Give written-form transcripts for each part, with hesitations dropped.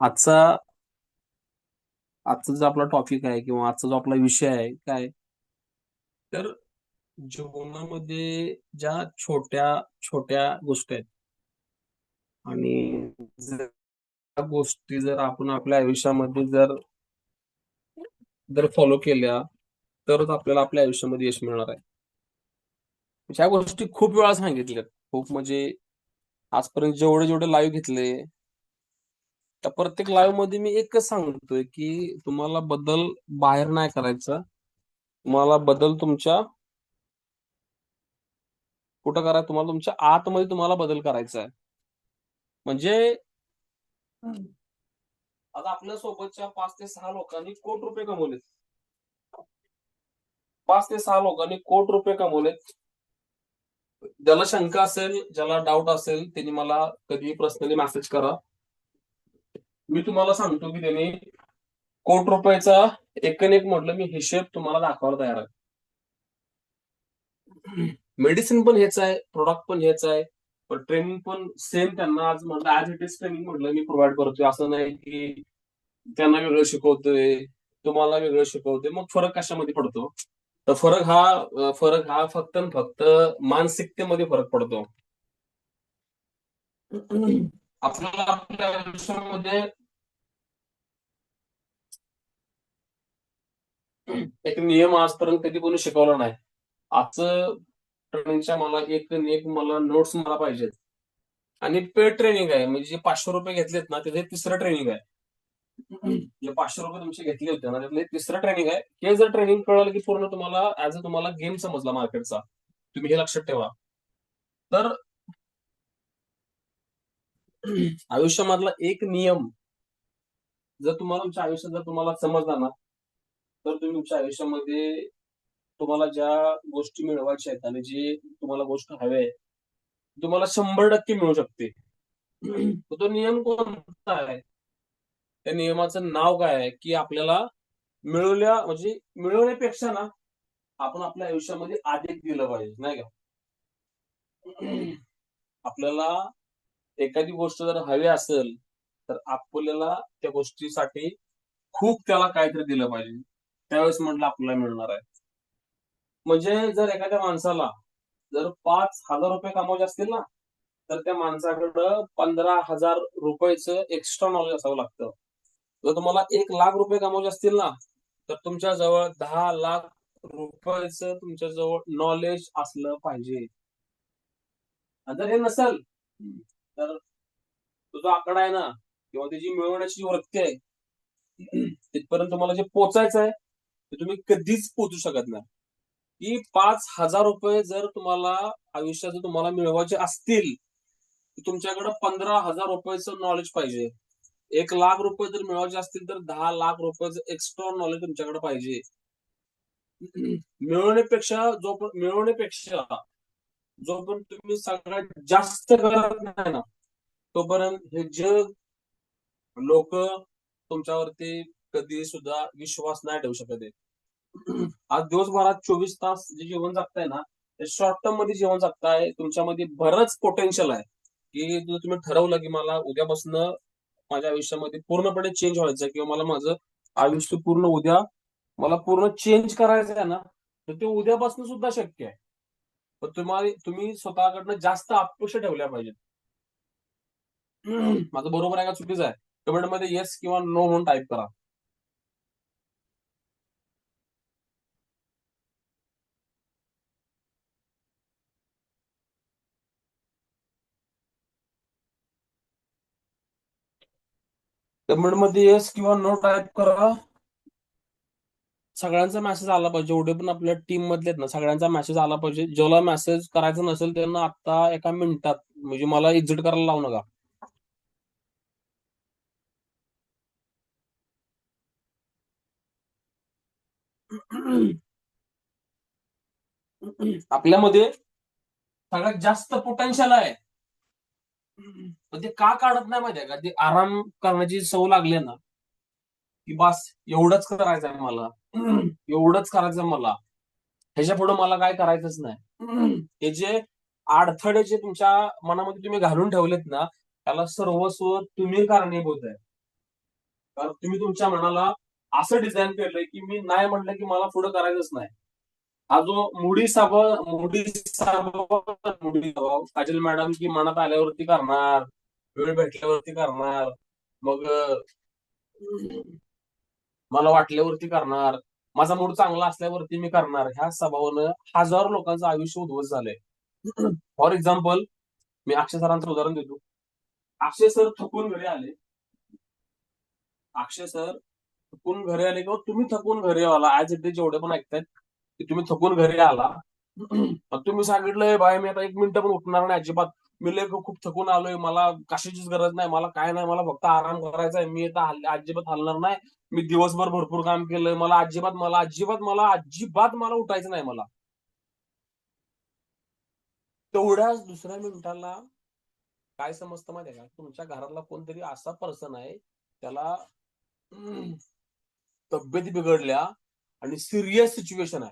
आजचा आजचा जो आपला टॉपिक आहे किंवा आजचा जो आपला विषय आहे काय, तर जीवनामध्ये ज्या छोट्या छोट्या गोष्टी आहेत आणि जर त्या गोष्टी जर आपण आपल्या आयुष्यामध्ये जर जर फॉलो केल्या तरच आपल्याला आपल्या आयुष्यामध्ये यश मिळणार आहे. ह्या गोष्टी खूप वेळा सांगितल्यात. खूप म्हणजे आजपर्यंत जेवढे जेवढे लाईव्ह घेतले, त्या प्रत्येक लाईव्ह मध्ये मी एकच सांगतोय की तुम्हाला बदल बाहेर नाही करायचा. तुम्हाला बदल तुमच्या कुठं करायचं, तुम्हाला तुमच्या आतमध्ये तुम्हाला बदल करायचा आहे. म्हणजे आता आपल्या सोबतच्या 5 ते 6 लोकांनी कोट रुपये कमवलेत. 5 ते 6 लोकांनी कोट रुपये कमवलेत. ज्याला शंका असेल, ज्याला डाऊट असेल, त्यांनी मला कधी पर्सनली मेसेज करा. मी तुम्हाला सांगतो की त्यांनी कोट रुपयाचा एकन एक म्हटलं मी हिशेब तुम्हाला दाखवायला तयार आहे. मेडिसिन पण हेच आहे, प्रोडक्ट पण हेच आहे, पण ट्रेनिंग पण सेम त्यांना आज म्हटलं ऍज इट इज ट्रेनिंग म्हटलं मी प्रोव्हाइड करतोय. असं नाही की त्यांना वेगळं शिकवतोय, तुम्हाला वेगळं शिकवतोय. मग फरक कशामध्ये पडतो? तर फरक हा फक्त आणि फक्त मानसिकतेमध्ये फरक पडतो. आपल्याला आपल्या आयुष्यामध्ये एक नियम आजपर्यंत कधी कोणी शिकवला नाही. आजचं ट्रेनिंगच्या मला एक न एक मला नोट्स मला पाहिजेत. आणि पेड ट्रेनिंग आहे, म्हणजे जे 500 रुपये घेतलेत ना त्याचे तिसरं ट्रेनिंग आहे. जे 500 रुपये तुमचे घेतले होते ना त्यातले तिसरं ट्रेनिंग आहे. हे जर ट्रेनिंग कळलं की पूर्ण तुम्हाला ऍज अ तुम्हाला गेम समजला मार्केटचा. तुम्ही हे लक्षात ठेवा. तर आयुष्यामधला एक नियम जर तुम्हाला तुमच्या आयुष्यात जर तुम्हाला समजला ना, तर तुम्ही तुमच्या आयुष्यामध्ये तुम्हाला ज्या गोष्टी मिळवायच्या आहेत आणि जे तुम्हाला गोष्ट हव्या आहे, तुम्हाला 100% मिळू शकते. तर तो नियम कोणता आहे? त्या नियमाचं नाव काय आहे, की आपल्याला म्हणजे मिळवण्यापेक्षा ना आपण आपल्या आयुष्यामध्ये अधिक दिलं पाहिजे, नाही का? आपल्याला एखादी गोष्ट जर हवी असेल, तर आपल्याला त्या गोष्टीसाठी खूप त्याला काहीतरी दिलं पाहिजे. त्यावेळेस म्हटलं आपल्याला मिळणार आहे. म्हणजे जर एखाद्या माणसाला जर ₹5,000 कमवायचे असतील ना, तर त्या माणसाकडं ₹15,000 एक्स्ट्रा नॉलेज असावं लागतं. जर तुम्हाला ₹1,00,000 कमवायचे असतील ना, तर तुमच्या जवळ ₹10,00,000 तुमच्या जवळ नॉलेज असलं पाहिजे. आणि जर हे नसेल, तर तो जो आकडा आहे ना किंवा त्याची मिळवण्याची जी वृत्ती आहे, तिथपर्यंत तुम्हाला जे पोहोचायचं आहे, ते तुम्ही कधीच पोहोचू शकत नाही. की ₹5,000 जर तुम्हाला आयुष्यात जर तुम्हाला मिळवायचे असतील, तर तुमच्याकडे ₹15,000 नॉलेज पाहिजे. ₹1,00,000 जर मिळवायचे असतील, तर ₹10,00,000 एक्स्ट्रा नॉलेज तुमच्याकडे पाहिजे. मिळवण्यापेक्षा जोपर्यंत तुम्ही सगळ्यात जास्त करत नाही ना, तोपर्यंत हे जग, लोक तुमच्यावरती कधी सुद्धा विश्वास नाही ठेवू शकत आहे. आज दिवसभरात 24 तास जे जीवन जगताय ना, ते शॉर्ट टर्म मध्ये जीवन जगताय. तुमच्यामध्ये बरंच पोटेन्शियल आहे, की जर तुम्ही ठरवलं की मला उद्यापासून माझ्या आयुष्यामध्ये पूर्णपणे चेंज व्हायचं किंवा मला माझं आयुष्य पूर्ण उद्या मला पूर्ण चेंज करायचं आहे ना, तर ते उद्यापासून सुद्धा शक्य आहे. पण तुम्ही स्वतःकडनं जास्त अपेक्षा ठेवल्या पाहिजेत. माझं बरोबर आहे का चुकीचं आहे? कमेंटमध्ये येस किंवा नो म्हणून टाइप करा. कमेंटमध्ये येस किंवा नो टाइप करा. सगळ्यांचा मेसेज आला पाहिजे. जेवढे पण आपल्या टीम मधले आहेत ना, सगळ्यांचा मेसेज आला पाहिजे. ज्याला मेसेज करायचा नसेल त्यांना आता एका मिनिटात, म्हणजे मला एक्झिट करायला लावू नका. आपल्यामध्ये सगळ्यात जास्त पोटेन्शियल आहे. पण ते का काढत नाही माहितीये का? ते आराम करण्याची सवय लागली ना, की बस एवढंच करायचं आहे मला. एवढंच करायचं मला. ह्याच्या पुढे मला काय करायचंच नाही. हे जे अडथळे जे तुमच्या मनामध्ये तुम्ही घालून ठेवलेत ना, त्याला सर्वस्व तुम्ही कारणीभूत आहे. कारण तुम्ही तुमच्या मनाला असं डिझाईन केलंय, की मी नाही म्हटलं की मला पुढे करायचंच नाही. हा जो मुडी स्वभाव काजल मॅडम की मनात आल्यावरती करणार, वेळ भेटल्यावरती करणार, मग मला वाटल्यावरती करणार, माझा मूड चांगला असल्यावरती मी करणार, ह्या स्वभावानं हजारो लोकांचं आयुष्य उद्ध्वस्त झालंय. फॉर एक्झाम्पल, मी अक्षय सरांचं उदाहरण देतो. अक्षय सर थकून घरी आले. अक्षय सर थकून घरी आले किंवा तुम्ही थकून घरी आला, ऍज इट इज जेवढे पण ऐकतायत की तुम्ही थकून घरी आला. मग तुम्ही सांगितलंय बाय मी आता 1 मिनिट पण उठणार नाही अजिबात, मी लय खूप थकून आलोय, मला कशाचीच गरज नाही, मला काय नाही, मला फक्त आराम करायचा आहे, मी आता अजिबात हलणार नाही, मी दिवसभर भरपूर काम केलंय, मला अजिबात उठायचं नाही मला. तेवढ्याच दुसऱ्या मिनिटाला काय समजतं माहितीये का, तुमच्या घरातला कोणतरी असा पर्सन आहे, त्याला तब्येत बिघडल्या आणि सिरियस सिच्युएशन आहे.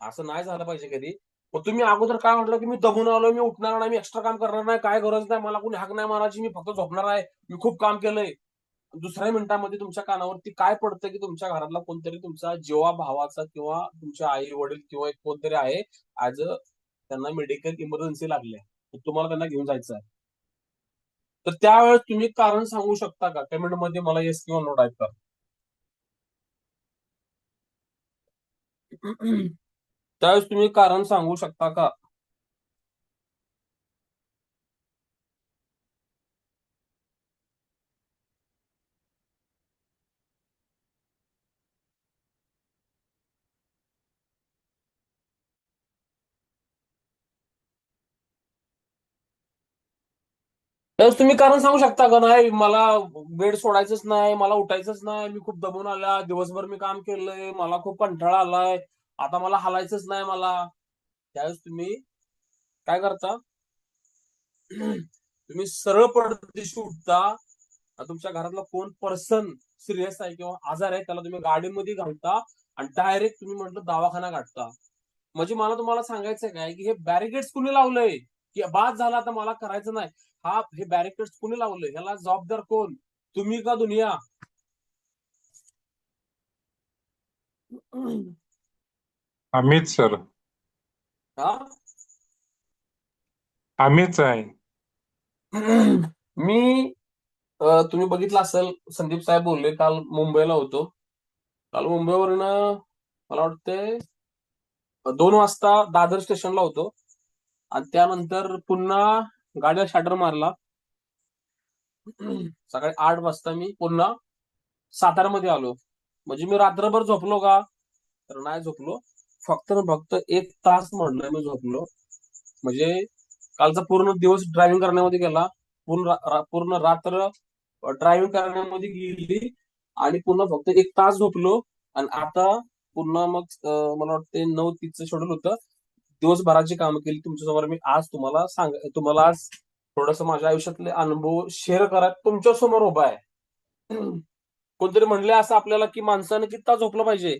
असं नाही झालं पाहिजे कधी. मग तुम्ही अगोदर काय म्हटलं, की मी दमून आलोय, मी उठणार नाही, मी एक्स्ट्रा काम करणार नाही, काय गरज नाही, मला कोणी हाक नाही मारायची, मी फक्त झोपणार आहे, मी खूप काम केलंय. दुसऱ्या मिनिटामध्ये तुमच्या कानावरती काय पडतं, की तुमच्या घरातला कोणतरी तुमचा जेव्हा भावाचा किंवा तुमच्या आई वडील किंवा एक कोणतरी आहे, ऍज अ त्यांना मेडिकल इमर्जन्सी लागली आहे. तुम्हाला त्यांना घेऊन जायचं आहे. तर त्यावेळेस तुम्ही कारण सांगू शकता का? कमेंटमध्ये मला येस किंवा नो टाईप करा. त्यावेळेस तुम्ही कारण सांगू शकता का? त्यावेळेस तुम्ही कारण सांगू शकता का? नाही मला बेड सोडायचंच नाही, मला उठायचंच नाही, मी खूप दमून आला, दिवसभर मी काम केलंय, मला खूप कंटाळा आलाय, आता मला हालायचंच नाही मला. त्यावेळेस तुम्ही काय करता? तुम्ही सरळ पडदेशी उठता. तुमच्या घरातला कोण पर्सन सिरियस आहे किंवा आजार आहे, त्याला तुम्ही गाडीमध्ये घालता आणि डायरेक्ट तुम्ही म्हटलं दवाखाना गाठता. म्हणजे मला तुम्हाला सांगायचं काय, की हे बॅरिकेड्स कुणी लावलंय, की बाद झाला आता मला करायचं नाही. हे बॅरिकेड्स कुणी लावलंय, ह्याला जबाबदार कोण, तुम्ही का दुनिया? आम्हीच सर. हा. आम्हीच आहे. मी तुम्ही बघितलं असेल, संदीप साहेब बोलले, काल मुंबईला होतो. काल मुंबईवरनं मला वाटतंय 2 वाजता दादर स्टेशनला होतो आणि त्यानंतर पुन्हा गाडीला शटर मारला. सकाळी 8 वाजता मी पुन्हा सातारामध्ये आलो. म्हणजे मी रात्रभर झोपलो का? तर नाही झोपलो. फक्त ना फक्त 1 तास म्हणलं मी झोपलो. म्हणजे कालचा पूर्ण दिवस ड्रायव्हिंग करण्यामध्ये गेला. पूर्ण रात्र ड्रायव्हिंग करण्यामध्ये गेली आणि पुन्हा फक्त 1 तास झोपलो. आणि आता पुन्हा मग मला वाटतं 9:30चं शेड्यूल होतं. दिवसभराची कामं केली तुमच्यासमोर. मी आज तुम्हाला आज थोडस माझ्या आयुष्यातले अनुभव शेअर करा, तुमच्या समोर उभा आहे. कोणतरी म्हणले असं आपल्याला, की माणसानं किती तास झोपलं पाहिजे.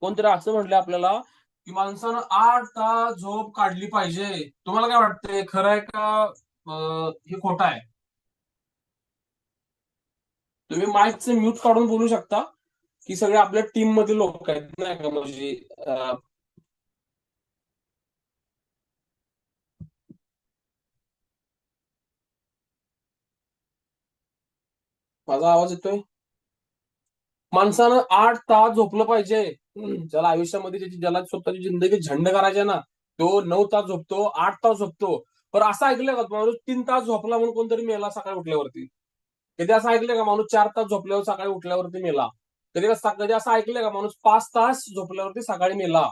कोणतरी असं म्हणले आपल्याला, की माणसानं 8 तास झोप काढली पाहिजे. तुम्हाला काय वाटतंय, खरं आहे का हे खोटं आहे? तुम्ही माईकचं म्यूट काढून बोलू शकता, की सगळे आपल्या टीम मधले लोक आहेत नाही का, म्हणजे माझा आवाज येतोय? माणसानं 8 तास झोपलं पाहिजे. ज्याला आयुष्यामध्ये ज्याला स्वतःची जिंदगी झंड करायची आहे ना, तो 9 तास झोपतो, 8 तास झोपतो. पण असं ऐकलंय का माणूस 3 तास झोपला म्हणून कोणतरी मेला सकाळी उठल्यावरती? कधी असं ऐकलंय का माणूस 4 तास झोपल्यावर सकाळी उठल्यावरती मेला? कधी असं ऐकलंय का माणूस 5 तास झोपल्यावरती सकाळी मेला?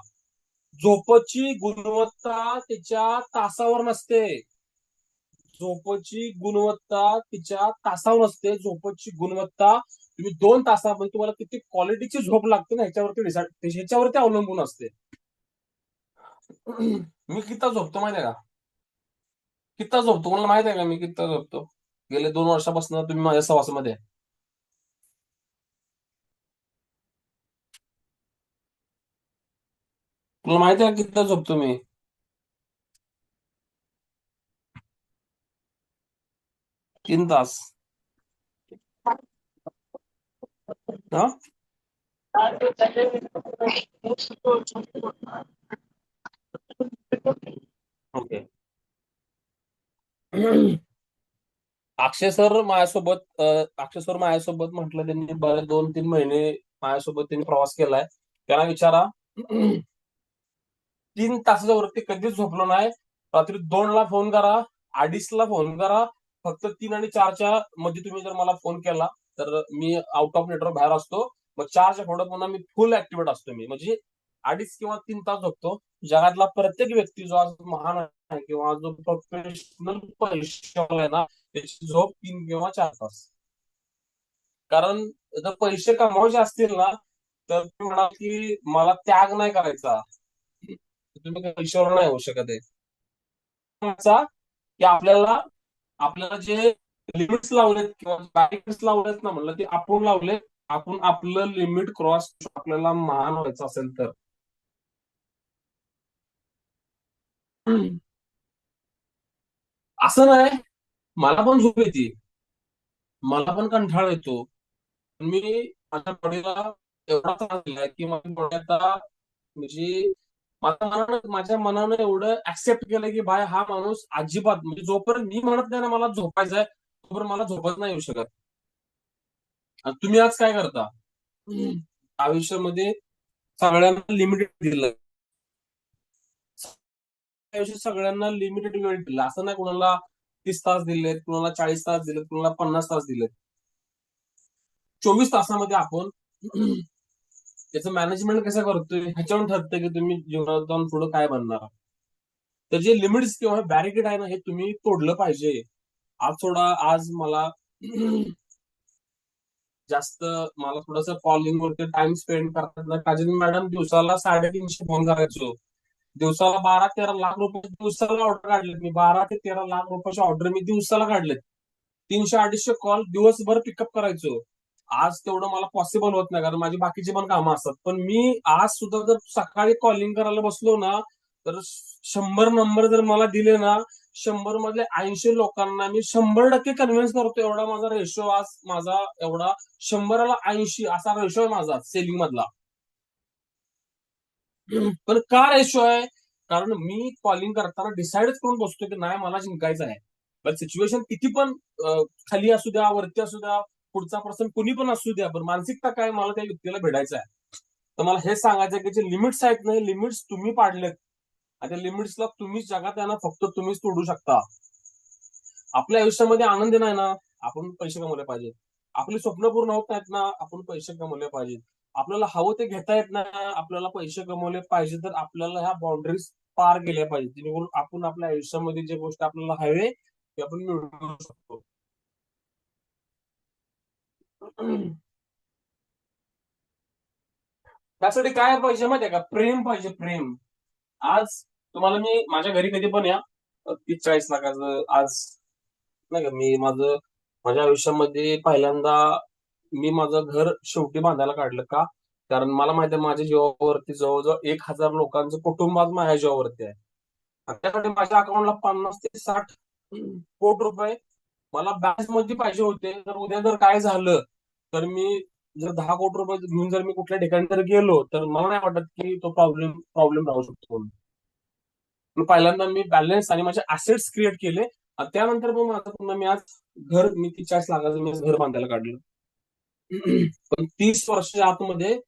झोपची गुणवत्ता तिच्या तासावर नसते. झोपची गुणवत्ता तिच्या तासावर असते. झोपची गुणवत्ता तुम्ही 2 तासामध्ये तुम्हाला किती क्वालिटीची झोप लागते ना, ह्याच्यावरती अवलंबून असते. मी किती तास झोपतो माहिती आहे का? किती तास झोपतो मला माहिती आहे का? मी किती तास झोपतो गेले 2 वर्षापासून तुम्ही माझ्या सहवासामध्ये आहे. तुला माहिती आहे का किती तास झोपतो मी? 3 तास. हा, ओके. अक्षय सर माझ्यासोबत म्हटलं त्यांनी बरेच 2-3 महिने माझ्यासोबत त्यांनी प्रवास केलाय. त्यांना विचारा. 3 तासाच्या वरती कधीच झोपलो नाही. रात्री 2ला फोन करा, 2:30ला फोन करा. फक्त 3 आणि 4च्या मध्ये तुम्ही जर मला फोन केला तर मी आउट ऑफ नेटवर्क बाहेर असतो. मग 4च्या पुढे पुन्हा मी फुल ऍक्टिव्हेट असतो. मी म्हणजे 2.5 किंवा 3 तास झोपतो. जगातला प्रत्येक व्यक्ती जो आज महान आहे किंवा जो प्रोफेशनल पैशावाला आहे ना, त्याची झोप 3 किंवा 4 तास. कारण जर पैसे कमवायचे असतील ना, तर तुम्ही म्हणाल की मला त्याग नाही करायचा, तुम्ही काही पैशावर नाही होऊ शकत आहे. की आपल्याला आपल्याला जे लिमिट्स लावलेत किंवा बॅरिकेड्स लावलेत ना, म्हणलं ते आपण लावले. आपण आपलं लिमिट क्रॉस आपल्याला महान व्हायचं असेल तर. असं नाही, मला पण झोप येते, मला पण कंटाळा येतो. मी माझ्या बॉडीला एवढा त्रास दिलाय की माझी बॉडी आता म्हणजे माझ्या मनानं एवढं ऍक्सेप्ट केलं की बाय हा माणूस अजिबात म्हणजे जोपर्यंत मी म्हणत नाही ना मला झोपायचंय, तोपर्यंत मला झोपत नाही येऊ शकत. आणि तुम्ही आज काय करता? आयुष्यामध्ये सगळ्यांना लिमिटेड दिलं. आयुष्यात सगळ्यांना लिमिटेड वेळ दिला. असं नाही कुणाला 30 तास दिलेत, कुणाला 40 तास दिलेत, कुणाला 50 तास दिलेत. 24 तासामध्ये आपण त्याचं मॅनेजमेंट कसं करतोय ह्याच्यावर ठरतं की तुम्ही जीवनात जाऊन पुढे काय बनणार. तर जे लिमिट्स किंवा बॅरिकेड आहे ना, हे तुम्ही तोडलं पाहिजे. आज मला जास्त मला थोडंसं कॉलिंग वरती टाइम स्पेंड करतात ना, काजल मॅडम दिवसाला 350 फोन करायचो. दिवसाला 12-13 लाख रुपये दिवसाला ऑर्डर काढलेत मी. 12 ते 13 लाख रुपयाची ऑर्डर मी दिवसाला काढलेत. 300-250 कॉल दिवसभर पिकअप करायचो. आज तेवढं मला पॉसिबल होत नाही, कारण माझी बाकीची पण कामं असतात. पण मी आज सुद्धा जर सकाळी कॉलिंग करायला बसलो ना, तर 100 नंबर जर मला दिले ना, 100 मधले 80 लोकांना मी 100% कन्व्हिन्स करतो. एवढा माझा रेशो आज माझा एवढा 100ला 80 असा रेशो आहे माझा सेलिंग मधला. पण का रेशो आहे? कारण मी कॉलिंग करताना डिसाईडच करून बसतो की नाही मला जिंकायचं आहे. पण सिच्युएशन किती पण खाली असू द्या, वरती असू द्या, पुढचा पर्सन कुणी पण असू द्या, पण मानसिकता काय, मला त्या व्यक्तीला भेटायचं आहे. तर मला हेच सांगायचं की जे लिमिट्स आहेत ना, लिमिट्स तुम्ही पाडलेत आणि त्या लिमिट्सला तुम्हीच जगात आहे ना, फक्त तुम्हीच तोडू शकता. आपल्या आयुष्यामध्ये आनंद नाही ना, आपण पैसे कमवले पाहिजेत. आपली स्वप्न पूर्ण होत नाहीत ना, आपण पैसे कमवले पाहिजेत. आपल्याला हवं ते घेता येत नाही, आपल्याला पैसे कमवले पाहिजे, तर आपल्याला ह्या बाउंड्रीज पार केल्या पाहिजेत, जेणेकरून आपण आपल्या आयुष्यामध्ये जे गोष्टी आपल्याला हवे ते आपण मिळवू शकतो. त्यासाठी काय पाहिजे माहितीये का? प्रेम पाहिजे, प्रेम. आज तुम्हाला मी माझ्या घरी कधी पण या, 30-40 लाखाचं आज नाही का, माझ्या आयुष्यामध्ये पहिल्यांदा मी माझं घर शेवटी बांधायला काढलं का? कारण मला माहिती आहे माझ्या जीवावरती जवळजवळ 1,000 लोकांचं कुटुंब आज माझ्या जीवावरती आहे. आणि त्यासाठी माझ्या अकाउंटला 50 ते 60 कोटी रुपये मला बँक मध्ये पाहिजे होते. तर उद्या जर काय झालं, तर मी जर 10 कोटी रुपये घेऊन जर मी कुठल्या ठिकाणी जर गेलो, तर मला नाही वाटत की तो प्रॉब्लेम प्रॉब्लेम राहू शकतो म्हणून. मग पहिल्यांदा मी बॅलन्स आणि माझे असेट्स क्रिएट केले. आणि त्यानंतर मग माझं पुन्हा मी आज मी 30-40 लाखाचं मी आज घर बांधायला काढलं. पण 30 वर्षाच्या आतमध्ये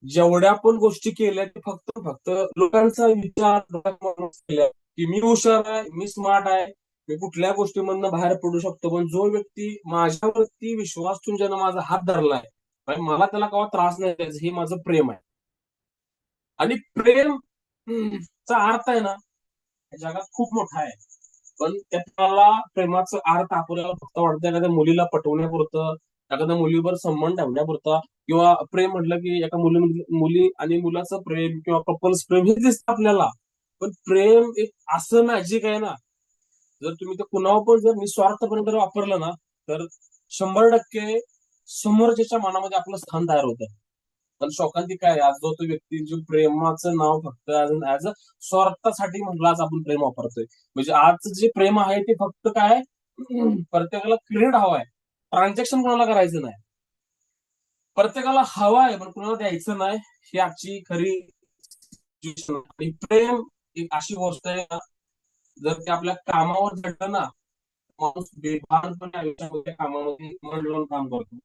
जेवढ्या पण गोष्टी केल्या ते फक्त फक्त लोकांचा विचार डोक्यात केल्या की मी हुशार आहे, मी स्मार्ट आहे, मी कुठल्या गोष्टीमधनं बाहेर पडू शकतो. पण जो व्यक्ती माझ्यावरती विश्वास ठेवून ज्यानं माझा हात धरलाय, आणि मला त्याला केव्हा त्रास नाही द्यायचा, हे माझं प्रेम आहे. आणि प्रेम चा अर्थ आहे ना, जगात खूप मोठा आहे. पण त्याला प्रेमाचा अर्थ आपल्याला फक्त वाटतं एखाद्या मुलीला पटवण्यापुरतं, एखाद्या मुलीवर संबंध ठेवण्यापुरता, किंवा प्रेम म्हटलं की एका मुली आणि मुलाचं प्रेम किंवा कपल्स प्रेम हे दिसतं आपल्याला. पण प्रेम एक असं मॅजिक आहे ना, जर तुम्ही ते कुणावर पण जर निस्वार्थपणे जर वापरलं ना, तर 100% समोरच्याच्या मनामध्ये आपलं स्थान तयार होतं. पण शोकांती काय, आज जो तो व्यक्ती जो प्रेमाचं नाव फक्त ऍज अ स्वार्थासाठी म्हटलं आज आपण प्रेम वापरतोय. म्हणजे आजचं जे प्रेम आहे ते फक्त काय प्रत्येकाला क्रेडिट हवाय, ट्रान्झॅक्शन कोणाला करायचं नाही. प्रत्येकाला हवा आहे पण कोणाला द्यायचं नाही. ही आजची खरी situation आहे. आणि प्रेम एक अशी गोष्ट आहे ना, जर ते आपल्या कामावर घडलं ना, माणूस बेभानपणे आयुष्यामध्ये कामामध्ये मन लावून काम करतो.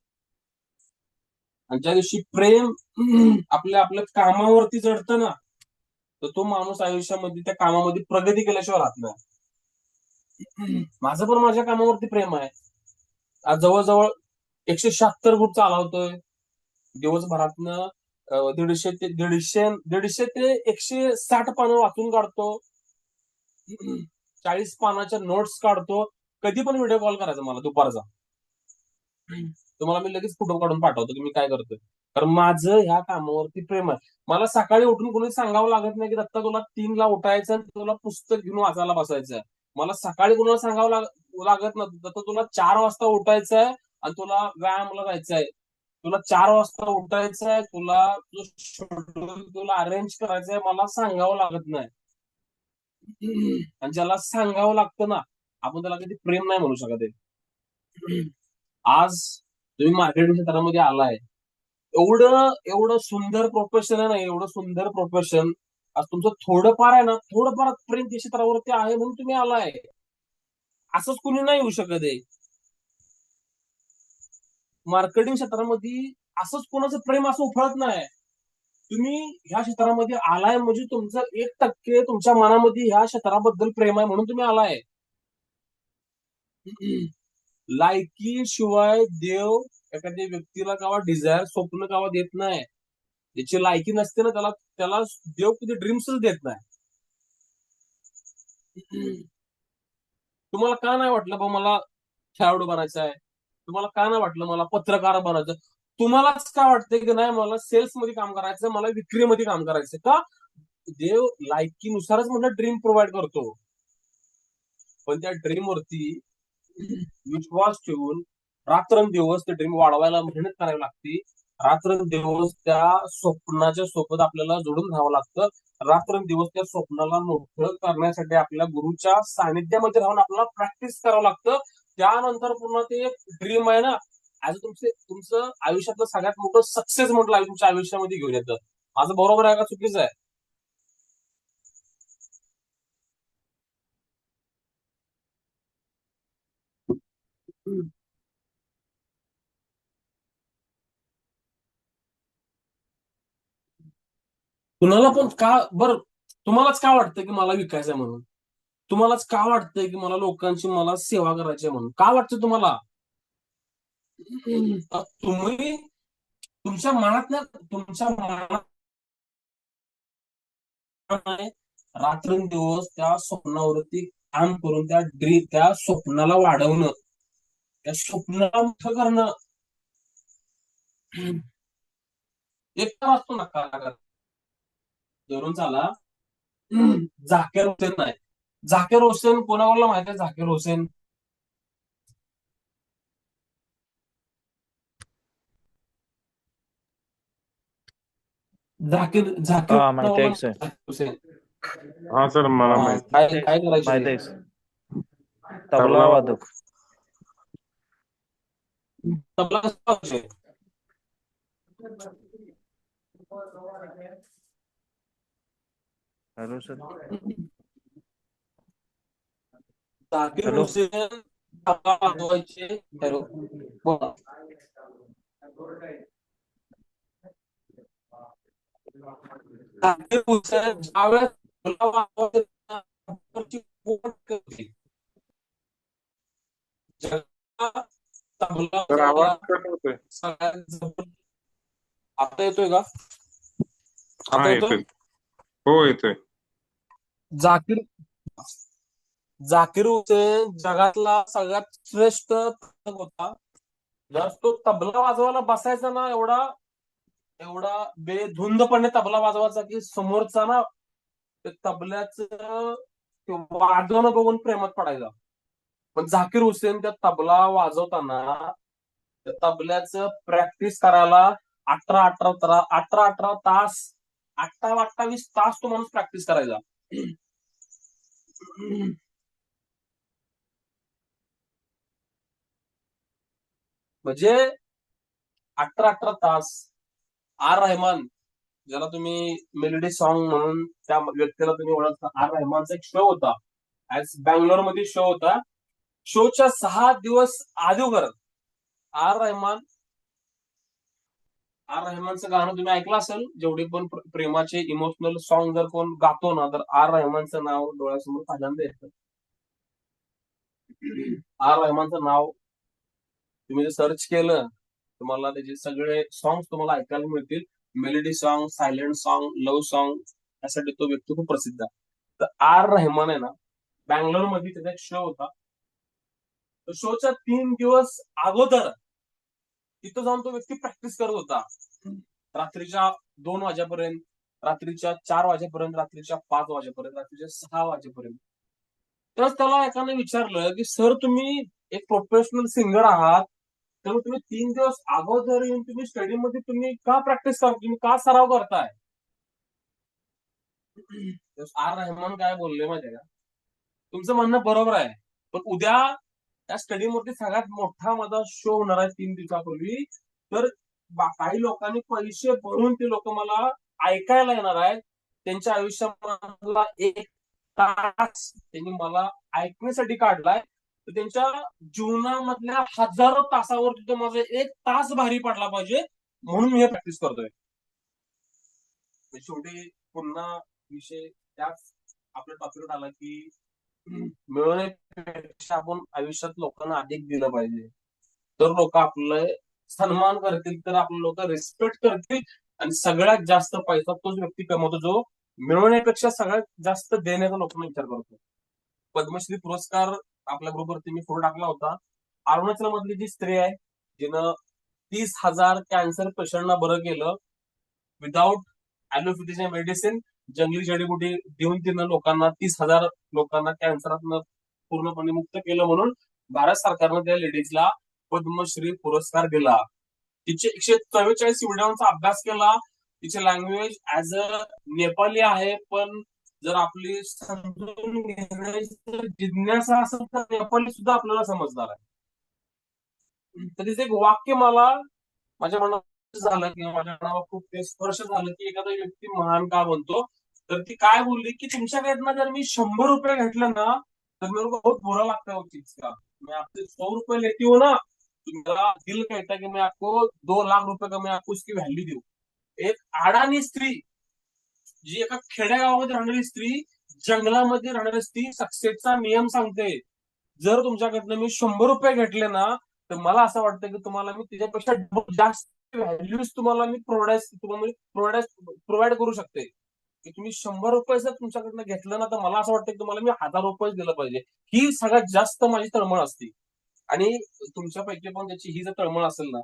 आणि ज्या दिवशी प्रेम आपल्या आपल्या कामावरती जडतं ना, तर तो माणूस आयुष्यामध्ये त्या कामामध्ये प्रगती केल्याशिवाय राहत नाही. माझं पण माझ्या कामावरती प्रेम आहे. आज जवळजवळ 176 ग्रुप चालवतोय. दिवसभरातनं 150 ते 160 पानं वाचून काढतो. 40 पानाच्या नोट्स काढतो. कधी पण व्हिडिओ कॉल करायचा मला दुपारचा. तुम्हाला मी लगेच फोटो काढून पाठवतो की मी काय करतोय. कारण माझं ह्या कामावरती प्रेम आहे. मला सकाळी उठून कोणी सांगावं लागत नाही की दत्ता तुला 3ला उठायचं आणि तुला पुस्तक घेऊन वाचायला बसायचं. मला सकाळी कोणाला सांगावं लागत नाही दत्ता तुला 4 वाजता उठायचं आहे आणि तुला व्यायामाला जायचं आहे. तुला 4 वाजता उठायचं आहे, तुला शेड्यूल तुला अरेंज करायचंय, मला सांगावं लागत नाही. आणि ज्याला सांगावं लागतं ना, आपण त्याला कधी प्रेम नाही म्हणू शकत आहे. आज तुम्ही मार्केटिंग क्षेत्रामध्ये आलाय, एवढं एवढं सुंदर प्रोफेशन आहे ना, एवढं सुंदर प्रोफेशन. आज तुमचं थोडंफार आहे ना, थोडंफार प्रेम त्या क्षेत्रावरती आहे म्हणून तुम्ही आलाय. असंच कुणी नाही येऊ शकत आहे. मार्केटिंग क्षेत्रामध्ये असंच कोणाचं प्रेम असं उफळत नाही. तुम्ही ह्या क्षेत्रामध्ये आलाय म्हणजे तुमचं 1% तुमच्या मनामध्ये ह्या क्षेत्राबद्दल प्रेम आहे म्हणून तुम्ही आलाय. लायकी शिवाय देव एखाद्या व्यक्तीला कावा डिझायर स्वप्न कावा देत नाही. ज्याची लायकी नसते ना त्याला त्याला देव कधी ड्रीम्सच देत नाही. तुम्हाला का नाही वाटलं बा मला खेळाडू बनायचं आहे? तुम्हाला का नाही वाटलं मला पत्रकार बनायचं? तुम्हालाच का वाटतंय की नाही मला सेल्स मध्ये काम करायचं, मला विक्रीमध्ये काम करायचं? का देव लायकीनुसारच म्हटलं ड्रीम प्रोव्हाइड करतो. पण त्या ड्रीम वरती विश्वास ठेवून रात्रंदिवस ते ड्रीम वाढवायला मेहनत करावी लागते. रात्रंदिवस त्या स्वप्नाच्या सोबत आपल्याला जोडून राहावं लागतं. रात्रंदिवस त्या स्वप्नाला मोठं करण्यासाठी आपल्या गुरुच्या सानिध्यामध्ये राहून आपल्याला प्रॅक्टिस करावं लागतं. त्यानंतर पुन्हा ते ड्रीम आहे ना, ऍज तुमचं आयुष्यातलं सगळ्यात मोठं सक्सेस म्हटलं तुमच्या आयुष्यामध्ये घेऊन येतं. माझं बरोबर आहे का चुकीचं आहे? कुणाला पण का बरं, तुम्हालाच का वाटतं की मला विकायचंय म्हणून? तुम्हालाच का वाटतंय की मला लोकांची मला सेवा करायची आहे म्हणून? का वाटतं तुम्हाला? तुम्ही तुमच्या मनात ना, तुमच्या मनात रात्रंदिवस त्या स्वप्नावरती काम करून त्या स्वप्नाला वाढवणं, त्या स्वप्नाला मोठं करणं. एक तर असतो ना कलाकार धरून चाला. झाकीर हुसेन नाही. झाकीर हुसेन कोणाकोणाला माहिती आहे? झाकीर हुसेन झाकीर झाकीर हा माहिती कोणाकोणाला आहे सर. माहिती आहे? झाकीर हुसेन. हा सर मला माहिती. काय काय करायचे माहिती ते? आहे सर. तबला तबला वादक. तबला कसा वाजवायचे? Hello sir. Zakir hello. Hussain तबला वाजवायचे. हॅलो बोला. झाकीर हुसेन ज्यावेळेस तबला वाजवायचे ना, तबल्याची बोट कळते. जगात तबला तर आवाज वाजवायला कट होतोय. सगळ्यात जवळ. आता येतोय का? हा आता येतोय? येतोय. हो येतोय. झाकीर झाकीर हुसेन जगातला सगळ्यात श्रेष्ठ तबला होता. जर तो तबला वाजवायला बसायचा ना, एवढा एवढा बेधुंदपणे तबला वाजवायचा की समोरचा ना ते तबल्याचं ते वाजवणं बघून प्रेमात पडायचा. पण झाकीर हुसेन त्या तबला वाजवताना त्या तबल्याचं प्रॅक्टिस करायला 18 तास 28 तास तो माणूस प्रॅक्टिस करायचा. म्हणजे 18 तास आर रहमान, ज्याला तुम्ही मेलोडी सॉन्ग म्हणून त्या व्यक्तीला तुम्ही ओळखता, आर रहमानचा एक शो होता, ऍज बँगलोर मध्ये शो होता. शोच्या 6 दिवस अगोदर आर रहमान आर रहमानचं गाणं तुम्ही ऐकलं असेल, जेवढे पण प्रेमाचे इमोशनल सॉन्ग जर कोण गातो ना, तर आर रहमानचं नाव डोळ्यासमोर पहिल्यांदा येतं. आर रहमानचं नाव तुम्ही जर सर्च केलं, तुम्हाला त्याचे सगळे सॉंग्स तुम्हाला ऐकायला मिळतील. Melody song, silent song, love song, यासाठी तो व्यक्ती खूप प्रसिद्ध आहे. तर आर रहमान आहे ना, बँगलोर मध्ये त्याचा एक शो होता. तर शोच्या 3 दिवस अगोदर तिथं जाऊन तो व्यक्ती प्रॅक्टिस करत होता. रात्रीच्या 2 वाजेपर्यंत, रात्रीच्या 4 वाजेपर्यंत, रात्रीच्या 5 वाजेपर्यंत, रात्रीच्या 6 वाजेपर्यंत. तर त्याला एकाने विचारलं की सर, तुम्ही एक प्रोफेशनल सिंगर आहात, तर तुम्ही 3 दिवस अगोदर येऊन तुम्ही स्टडीमध्ये तुम्ही का प्रॅक्टिस करता, तुम्ही का सराव करताय? आर रहमान काय बोलले माहितीये का, तुमचं म्हणणं बरोबर आहे, पण उद्या त्या स्टडीमध्ये सगळ्यात मोठा माझा शो होणार आहे 3 दिवसापूर्वी. तर काही लोकांनी पैसे भरून ते लोक मला ऐकायला येणार आहेत. त्यांच्या आयुष्यामधला 1 तास त्यांनी मला ऐकण्यासाठी काढलाय. तर त्यांच्या जीवनामधल्या हजारो तासावर तिथं माझा 1 तास भारी पडला पाहिजे, म्हणून मी हे प्रॅक्टिस करतोय. शेवटी पुन्हा विषय त्याच आपल्या टॉपिकवर आला की मिळवण्यापेक्षा आपण आयुष्यात लोकांना अधिक दिलं पाहिजे, तर लोक आपलं सन्मान करतील, तर आपले लोक रिस्पेक्ट करतील. आणि सगळ्यात जास्त पैसा तोच व्यक्ती कमवतो जो मिळवण्यापेक्षा सगळ्यात जास्त देण्याचा लोकांना विचार करतो. पद्मश्री पुरस्कार आपल्या ग्रुपवरती मी फोटो टाकला होता. अरुणाचल मधली जी स्त्री आहे, जिनं 30,000 कॅन्सर पेशंटना बरं केलं विदाऊट ऍलोपॅथीचे मेडिसिन, जंगली जडीबुटी देऊन तिनं लोकांना 30,000 लोकांना कॅन्सरातनं पूर्णपणे मुक्त केलं, म्हणून भारत सरकारनं त्या लेडीजला पद्मश्री पुरस्कार दिला. तिचे 144 व्हिडिओचा अभ्यास केला. तिचे लँग्वेज ऍज अ नेपाली आहे, पण जर आपली समजून घेण्याची जिज्ञासा असेल तर नेपाली सुद्धा आपल्याला समजणार आहे. तर तिचं एक वाक्य मला माझ्या मनात झालं, किंवा माझ्या मनावर खूप ते स्पर्श झालं, की एखादा व्यक्ती महान का बनतो. तर ती काय बोलली की तुमच्याकडनं जर मी 100 रुपये घेतले ना, तर मेरे को बहुत बुरा लगता है उस चीज का. मैं आपसे 100 रुपये लेती हूँ ना, तो मेरा दिल कहता है कि मैं आपको 2 लाख रुपए का मैं आपको उसकी व्हॅल्यू देऊ. एक अडाणी स्त्री, जी एका खेड्यागावामध्ये राहणारी स्त्री, जंगलामध्ये राहणारी स्त्री सक्सेसचा नियम सांगते. जर तुमच्याकडनं मी 100 रुपये घेतले ना, तर मला असं वाटतं की तुम्हाला मी त्याच्यापेक्षा जास्त व्हॅल्यूज तुम्हाला मी प्रोव्हाइड करू शकते. की तुम्ही 100 रुपये जर तुमच्याकडनं घेतलं ना, तर मला असं वाटतं की तुम्हाला मी 1000 रुपये दिलं पाहिजे. ही सगळ्यात जास्त माझी तळमळ असते. आणि तुमच्यापैकी पण त्याची ही जर तळमळ असेल ना,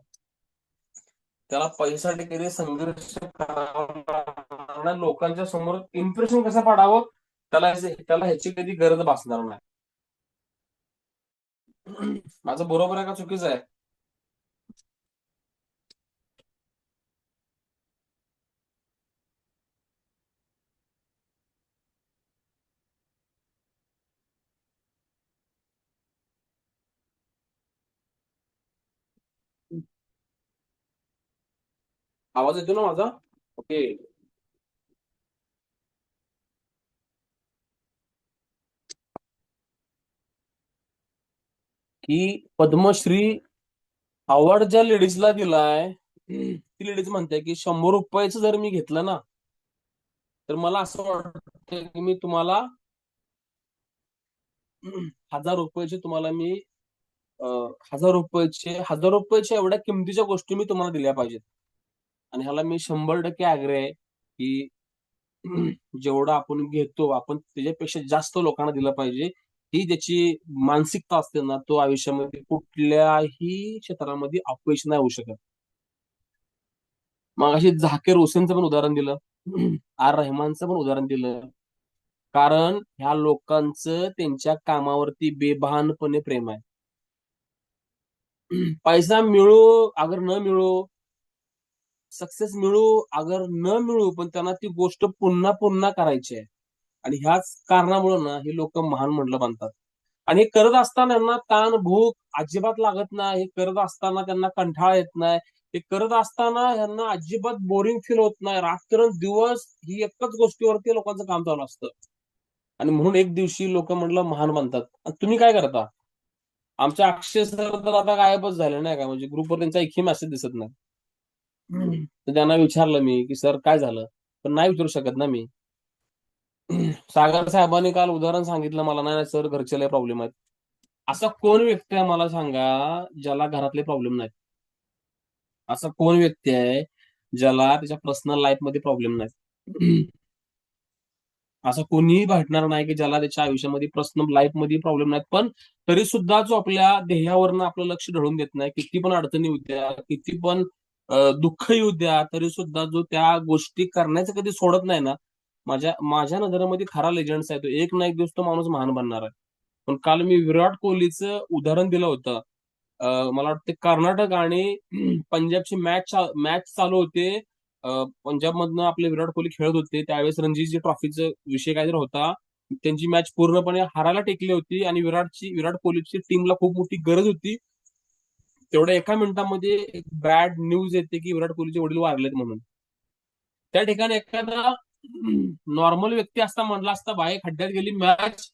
त्याला पैशासाठी कधी संघर्ष करावा नाही, लोकांच्या समोर इम्प्रेशन कसं पाडावं, त्याला ह्याची कधी गरज भासणार नाही. माझं बरोबर आहे का चुकीचं आहे? आवाज येतो ना माझा? ओके. की पद्मश्री अवॉर्ड ज्या लेडीजला दिलाय, ती लेडीज म्हणते की 100 रुपयाचं जर मी घेतलं ना, तर मला असं वाटतं की मी तुम्हाला 1000 रुपयाचे तुम्हाला मी 1000 रुपयाच्या एवढ्या किमतीच्या गोष्टी मी तुम्हाला दिल्या पाहिजेत. आणि ह्याला मी 100% ऍग्री आहे की जेवढं आपण घेतो, आपण त्याच्यापेक्षा जास्त लोकांना दिलं पाहिजे. ही ज्याची मानसिकता असते ना, तो आयुष्यामध्ये कुठल्याही क्षेत्रामध्ये अपयश नाही होऊ शकत. मग अशी झाकीर हुसेनचं पण उदाहरण दिलं, आर रहमानचं पण उदाहरण दिलं. कारण ह्या लोकांचं त्यांच्या कामावरती बेभानपणे प्रेम आहे. पैसा मिळो अगर न मिळो, सक्सेस मिळू अगर न मिळू, पण त्यांना ती गोष्ट पुन्हा पुन्हा करायची आहे. आणि ह्याच कारणामुळे ना हे लोक महान म्हटलं बांधतात. आणि हे करत असताना त्यांना ताण भूक अजिबात लागत नाही, हे करत असताना त्यांना कंटाळा येत नाही, हे करत असताना ह्यांना अजिबात बोरिंग फील होत नाही. रात्रंदिवस ही एकच गोष्टीवरती लोकांचं काम चालू असतं. आणि म्हणून एक दिवशी लोक म्हटलं महान बनतात. आणि तुम्ही काय करता? आमच्या अक्षय सर तर आता गायबच झाले नाही का, म्हणजे ग्रुपवर त्यांचा एकही मेसेज दिसत नाही. तर त्यांना विचारलं मी की सर काय झालं, पण नाही विचारू शकत ना मी. सागर साहेबांनी काल उदाहरण सांगितलं मला, नाही नाही सर घरचे लय प्रॉब्लेम आहेत. असा कोण व्यक्ती आहे मला सांगा ज्याला घरातले प्रॉब्लेम नाहीत? असा कोण व्यक्ती आहे ज्याला त्याच्या पर्सनल लाईफ मध्ये प्रॉब्लेम नाहीत? असं कोणीही भेटणार नाही की ज्याला त्याच्या आयुष्यामध्ये पर्सनल लाईफ मध्ये प्रॉब्लेम नाहीत, पण तरी सुद्धा जो आपल्या ध्येयावरनं आपलं लक्ष ढळून देत नाही, किती पण अडचणी येऊ द्या, किती पण दुःख येऊ द्या, तरी सुद्धा जो त्या गोष्टी करण्याचं कधी सोडत नाही ना, माझ्या माझ्या नजरेमध्ये खरा लेजंड्स आहे तो. एक ना एक दिवस तो माणूस महान बनणार आहे. पण काल मी विराट कोहलीचं उदाहरण दिलं होतं. मला वाटतं कर्नाटक आणि पंजाबची मॅच चालू होते. पंजाबमधनं आपले विराट कोहली खेळत होते त्यावेळेस रणजी ट्रॉफीचा विषय काहीतरी होता. त्यांची मॅच पूर्णपणे हारायला टेकली होती आणि विराट कोहलीची टीमला खूप मोठी गरज होती. तेवढ्या एका मिनिटामध्ये एक बॅड न्यूज येते की विराट कोहलीचे वडील वारलेत म्हणून. त्या ठिकाणी एखादा नॉर्मल व्यक्ती असता म्हटला असता बाहेर खड्ड्यात गेली मॅच,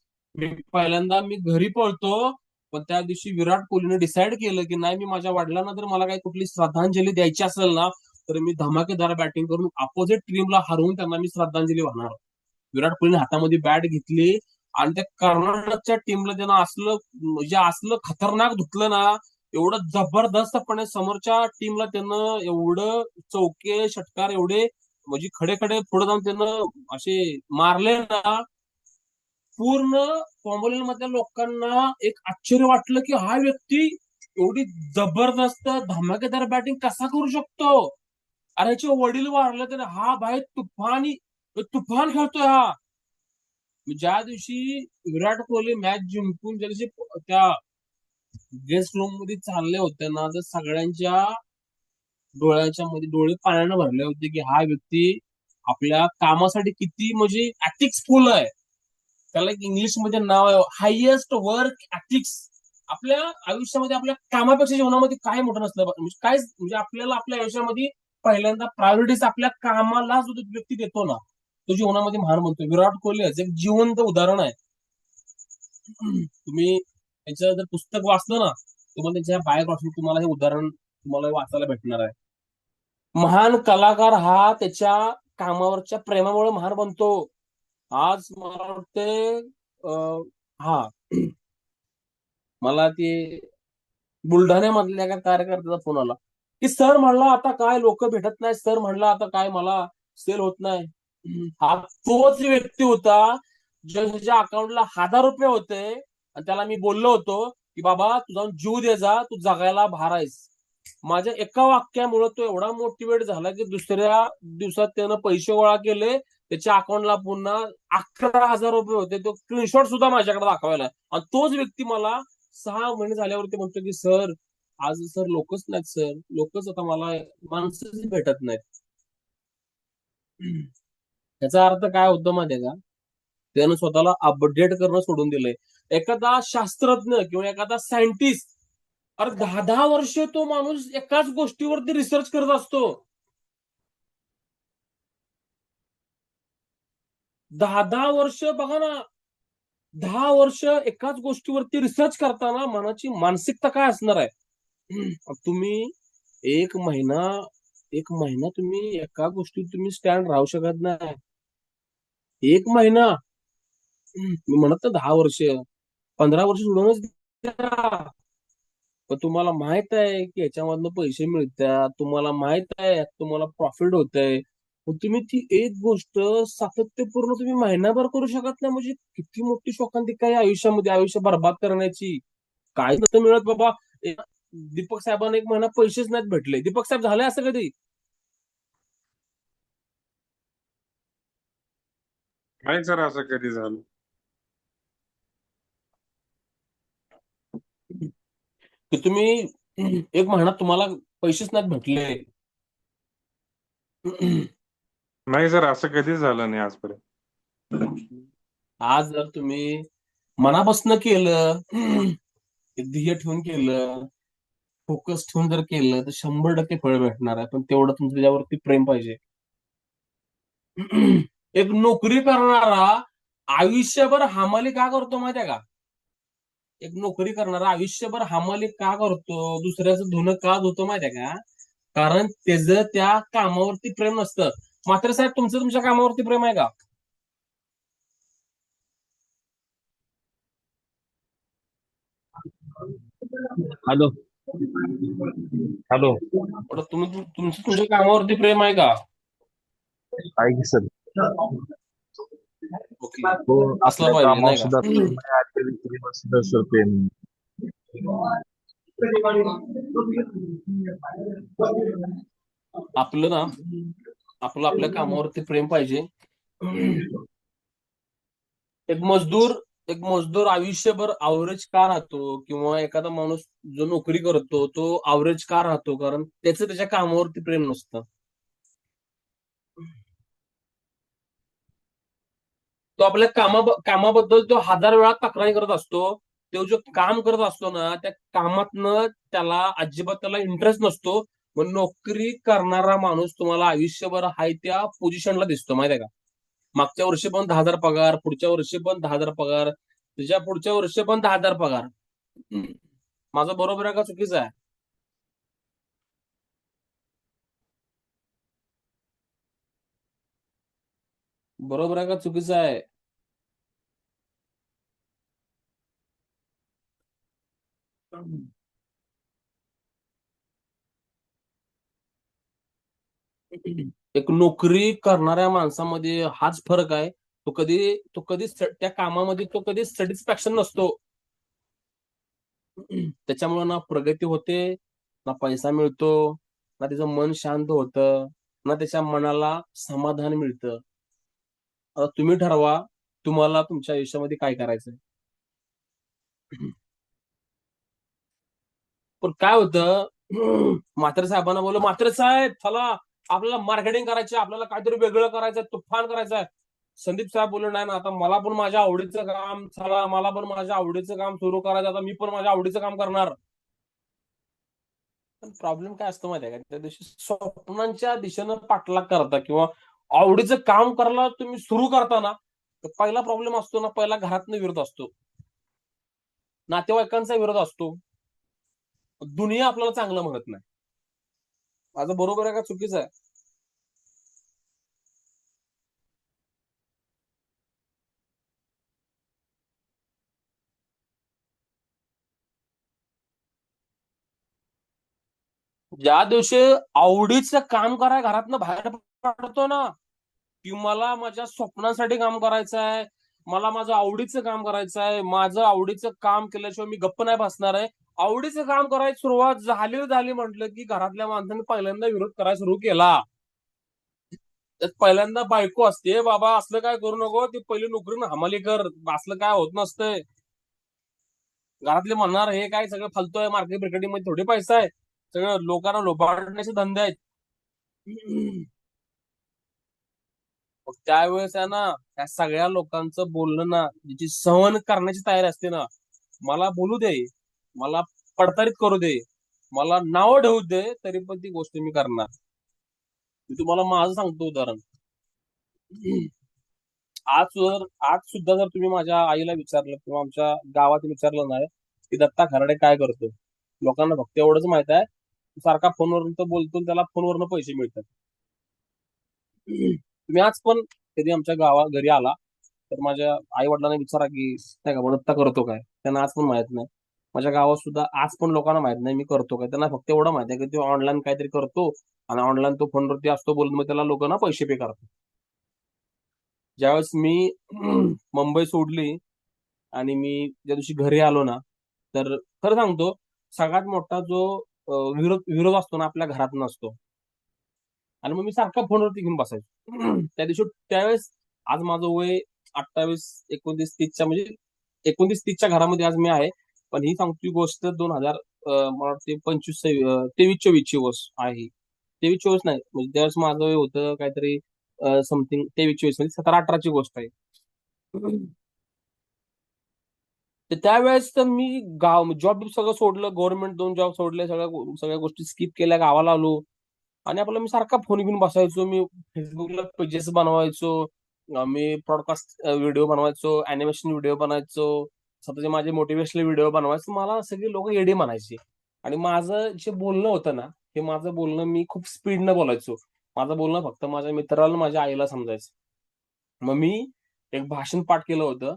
पहिल्यांदा मी घरी पळतो. पण त्या दिवशी विराट कोहलीने डिसाईड केलं की नाही, मी माझ्या वडिलांना जर मला काही कुठली श्रद्धांजली द्यायची असेल ना, तर मी धमाकेदार बॅटिंग करून अपोजिट टीमला हरवून त्यांना मी श्रद्धांजली वाहणार. विराट कोहलीने हातामध्ये बॅट घेतली आणि त्या कर्नाटकच्या टीमला त्यानं असलं म्हणजे असलं खतरनाक धुतलं ना, एवढं जबरदस्तपणे समोरच्या टीमला त्यानं एवढं चौके षटकार एवढे म्हणजे खडे खडे पुढे जाऊन त्यानं असे मारले ना, पूर्ण फॉर्म्युला मधल्या लोकांना एक आश्चर्य वाटलं की हा व्यक्ती एवढी जबरदस्त धमाकेदार बॅटिंग कसा करू शकतो. अरे याचे वडील वारले तर हा भाई तुफान खेळतोय हा. ज्या दिवशी विराट कोहली मॅच जिंकून ज्या दिवशी त्या गेस्ट रूम मध्ये चालले होते ना, तर सगळ्यांच्या डोळ्याच्या मध्ये डोळे पाण्यानं भरले होते की हा व्यक्ती आपल्या कामासाठी किती म्हणजे एथिक्सफुल आहे. त्याला एक इंग्लिश मध्ये नाव आहे हायएस्ट वर्क एथिक्स. आपल्या आयुष्यामध्ये आपल्या कामापेक्षा जीवनामध्ये काय मोठं नसलं म्हणजे काय, म्हणजे आपल्याला आपल्या आयुष्यामध्ये पहिल्यांदा प्रायोरिटीज आपल्या कामाला जो व्यक्ती देतो ना, तो जीवनामध्ये महान बनतो. विराट कोहली याचं एक जिवंत उदाहरण आहे. तुम्ही त्यांचं जर पुस्तक वाचलं ना, तुम्हाला त्यांच्या बायोग्राफी तुम्हाला हे उदाहरण तुम्हाला वाचायला भेटणार आहे. महान कलाकार हा त्याच्या कामावरच्या प्रेमामुळे महान बनतो. आज मला वाटते हा मला ते बुलढाण्यामधल्या एका कार्यकर्त्याचा फोन आला की सर म्हणला आता काय लोक भेटत नाही, सर म्हणला आता काय मला सेल होत नाही. हा तोच व्यक्ती होता ज्याच्या अकाउंटला 1,000 रुपये होते आणि त्याला मी बोललो होतो की बाबा तू जाऊन जीव दे जा, तू जगायला भार आहेस. माझ्या एका वाक्यामुळे तो एवढा मोटिवेट झाला की दुसऱ्या दिवसात त्यानं पैसे गोळा केले. त्याच्या अकाउंटला पुन्हा 11,000 रुपये होते. तो स्क्रीनशॉट सुद्धा माझ्याकडे दाखवायला. आणि तोच व्यक्ती मला 6 महिने झाल्यावरती म्हणतो की सर आज सर लोकच नाहीत, सर लोकच आता मला माणसंच भेटत नाहीत. त्याचा अर्थ काय होतो माहितीये का? त्यानं स्वतःला अपडेट करणं सोडून दिलंय. एखादा शास्त्रज्ञ किंवा एखादा सायंटिस्ट, अरे 10-10 वर्ष तो माणूस एकाच गोष्टीवरती रिसर्च करत असतो. 10-10 वर्ष बघा ना, 10 वर्ष एकाच गोष्टीवरती रिसर्च करताना मनाची मानसिकता काय असणार आहे? तुम्ही एक महिना एक महिना तुम्ही एका गोष्टीत तुम्ही स्टँड राहू शकत नाही. एक महिना, मी म्हणत तर 10 वर्ष, 15 वर्ष सोडूनच द्या. पण तुम्हाला माहित आहे की याच्यामधनं पैसे मिळतात, तुम्हाला माहित आहे तुम्हाला प्रॉफिट होत आहे, पण तुम्ही ती एक गोष्ट सातत्यपूर्ण तुम्ही महिनाभर करू शकत नाही, म्हणजे किती मोठी शोकांतिका आहे आयुष्यामध्ये, आयुष्य बरबाद करण्याची. काय नसतं मिळत बाबा. दीपक साहेबांना एक महिना पैसेच नाहीत भेटले. दीपक साहेब झाले असं कधी? नाही सर असं कधी झालं. की तुम्ही एक महिना तुम्हाला पैसेच नाहीत भेटले. नाही सर असं कधीच झालं नाही आजपर्यंत. आज जर तुम्ही मनापासून केलं, एक ध्येय ठेवून केलं, फोकस ठेवून जर केलं तर 100% फळ भेटणार आहे. पण तेवढं तुमचं त्याच्यावरती प्रेम पाहिजे. एक नोकरी करणारा आयुष्यभर हमाली का करतो माहिती आहे का? एक नोकरी करणारा आयुष्यभर हमाली का करतो, दुसऱ्याचं धुणं का धुतो माहिती आहे का? कारण त्याचं त्या कामावरती प्रेम नसतं. मात्र साहेब, तुमचं तुमच्या कामावरती प्रेम आहे का? हॅलो. हॅलो. बरं, तुम्ही तुमचं तुमच्या कामावरती प्रेम आहे का? आहे की सर. ओके. हो. असलं आपल्या पाहिजे कामावर नाही का? सुद्धा प्रेम आहे, आजच्या व्यक्तीवर सुद्धा सर प्रेम आपलं ना, आपलं आपल्या कामावरती प्रेम पाहिजे. एक मजदूर एक मजदूर आयुष्यभर अवरेज का राहतो, किंवा एखादा माणूस जो नोकरी करतो तो अवरेज का राहतो? कारण त्याचं त्याच्या कामावरती प्रेम नसतं. तो आपल्या कामाबद्दल तो 1000 वेळा तक्रारी करत असतो. तो जो काम करत असतो ना, त्या कामातनं त्याला अजिबात इंटरेस्ट नसतो. मग नोकरी करणारा माणूस तुम्हाला आयुष्यभर हाय त्या पोझिशनला दिसतो, माहिती आहे का? मागच्या वर्षी पण 10,000 पगार, पुढच्या वर्षी पण 10,000 पगार, त्याच्या पुढच्या वर्षी पण 10,000 पगार. माझं बरोबर आहे का चुकीचं आहे? बरोबर आहे का चुकीचं आहे? एक नोकरी करणाऱ्या माणसामध्ये हाच फरक आहे. त्या कामामध्ये तो कधी सॅटिस्फॅक्शन नसतो. त्याच्यामुळे ना प्रगती होते, ना पैसा मिळतो, ना त्याचं मन शांत होतं, ना त्याच्या मनाला समाधान मिळतं. आता तुम्ही ठरवा, तुम्हाला तुमच्या आयुष्यामध्ये काय करायचंय. पण काय होतं, म्हात्रे साहेबांना बोललो, म्हात्रे साहेब चला, आपल्याला मार्केटिंग करायची, आपल्याला काहीतरी वेगळं करायचंय, तुफान करायचंय. संदीप साहेब बोलले, नाही ना, आता मला पण माझ्या आवडीचं काम, चला मला पण माझ्या आवडीचं काम सुरू करायचं, आता मी पण माझ्या आवडीचं काम करणार. पण प्रॉब्लेम काय असतो माहिती आहे का? त्या दिवशी स्वप्नांच्या दिशेनं पाठलाग करता किंवा आवडीचं काम करायला तुम्ही सुरू करता ना, तर पहिला प्रॉब्लेम असतो ना, पहिला घरातनं विरोध असतो, नातेवाईकांचा विरोध असतो, दुनिया आपल्याला चांगलं म्हणत नाही. माझं बरोबर आहे का चुकीचं आहे? ज्या दिवशी आवडीचं काम करायला घरातनं बाहेर पडतो ना, की मला माझ्या स्वप्नासाठी काम करायचं आहे, मला माझं आवडीचं काम करायचं आहे, माझं आवडीचं काम केल्याशिवाय मी गप्प नाही बसणार आहे. आवडीचं काम करायची सुरुवात झाली म्हटलं की घरातल्या माणसांनी पहिल्यांदा विरोध करायला सुरू केला. त्यात पहिल्यांदा बायको असते, बाबा असलं काय करू नको, ती पहिली नोकरी ना हमाली कर, असलं काय होत नसतंय. घरातले म्हणणार, हे काय सगळं फालतू आहे, मार्केट ब्रिकेटिंग मध्ये थोडी पैसा आहे, सगळं लोकांना लोबाडण्याचे धंदे आहेत. मग त्यावेळेस आहे ना, त्या सगळ्या लोकांचं बोलणं ना, ज्याची सहन करण्याची तयारी असते ना, मला बोलू दे, मला पडतारीत करू दे, मला नाव ठेवू दे, तरी पण ती गोष्ट मी करणार. मी तुम्हाला माझं सांगतो उदाहरण. आज सुद्धा जर तुम्ही माझ्या आईला विचारलं किंवा आमच्या गावात विचारलं नाही की दत्ता खराडे काय करतो, लोकांना फक्त एवढंच माहित आहे, सारखा फोनवरून तो बोलतो, त्याला फोनवरनं पैसे मिळतात. तुम्ही आज पण कधी आमच्या घरी आला तर माझ्या आई वडिलांना विचारा की नाही का दत्ता करतो काय, त्यांना आज पण माहित नाही. माझ्या गावात सुद्धा आज पण लोकांना माहित नाही मी करतो काय. त्यांना फक्त एवढं माहित आहे की तो ऑनलाईन काहीतरी करतो आणि ऑनलाईन तो फोनवरती असतो बोलून, मग त्याला लोकांना पैसे पे करतात. ज्यावेळेस मी मुंबई सोडली आणि मी ज्या दिवशी घरी आलो ना, तर खरं सांगतो, सगळ्यात मोठा जो विरोध विरोध असतो ना, आपल्या घरात नसतो. आणि मग मी सारखा फोनवरती घेऊन बसायचो. त्या दिवशी त्यावेळेस, आज माझं वय 28, 29, 30च्या म्हणजे 29-30च्या घरामध्ये आज मी आहे. पण ही सांगतो गोष्ट 2000, मला वाटते 25, 23-24ची गोष्ट आहे. 23-24 नाही, म्हणजे त्यावेळेस माझं वय होतं काहीतरी समथिंग 23-24, म्हणजे 17-18ची गोष्ट आहे. तर त्यावेळेस तर मी गाव जॉब सगळं सोडलं, गव्हर्नमेंट 2 जॉब सोडले, सगळ्या गोष्टी स्किप केल्या, गावाला आलो. आणि आपला मी सारखा फोन घेऊन बसायचो. मी फेसबुकला पेजेस बनवायचो. मी ब्रॉडकास्ट व्हिडिओ बनवायचो, अॅनिमेशन व्हिडिओ बनवायचो, स्वतःचे माझे मोटिवेशनल व्हिडिओ बनवायचो. मला सगळी लोक येडी म्हणायची. आणि माझं जे बोलणं होतं ना, हे माझं बोलणं मी खूप स्पीडनं बोलायचो. माझं बोलणं फक्त माझ्या मित्राला, माझ्या आईला समजायचं. मग मी एक भाषण पाठ केलं होतं.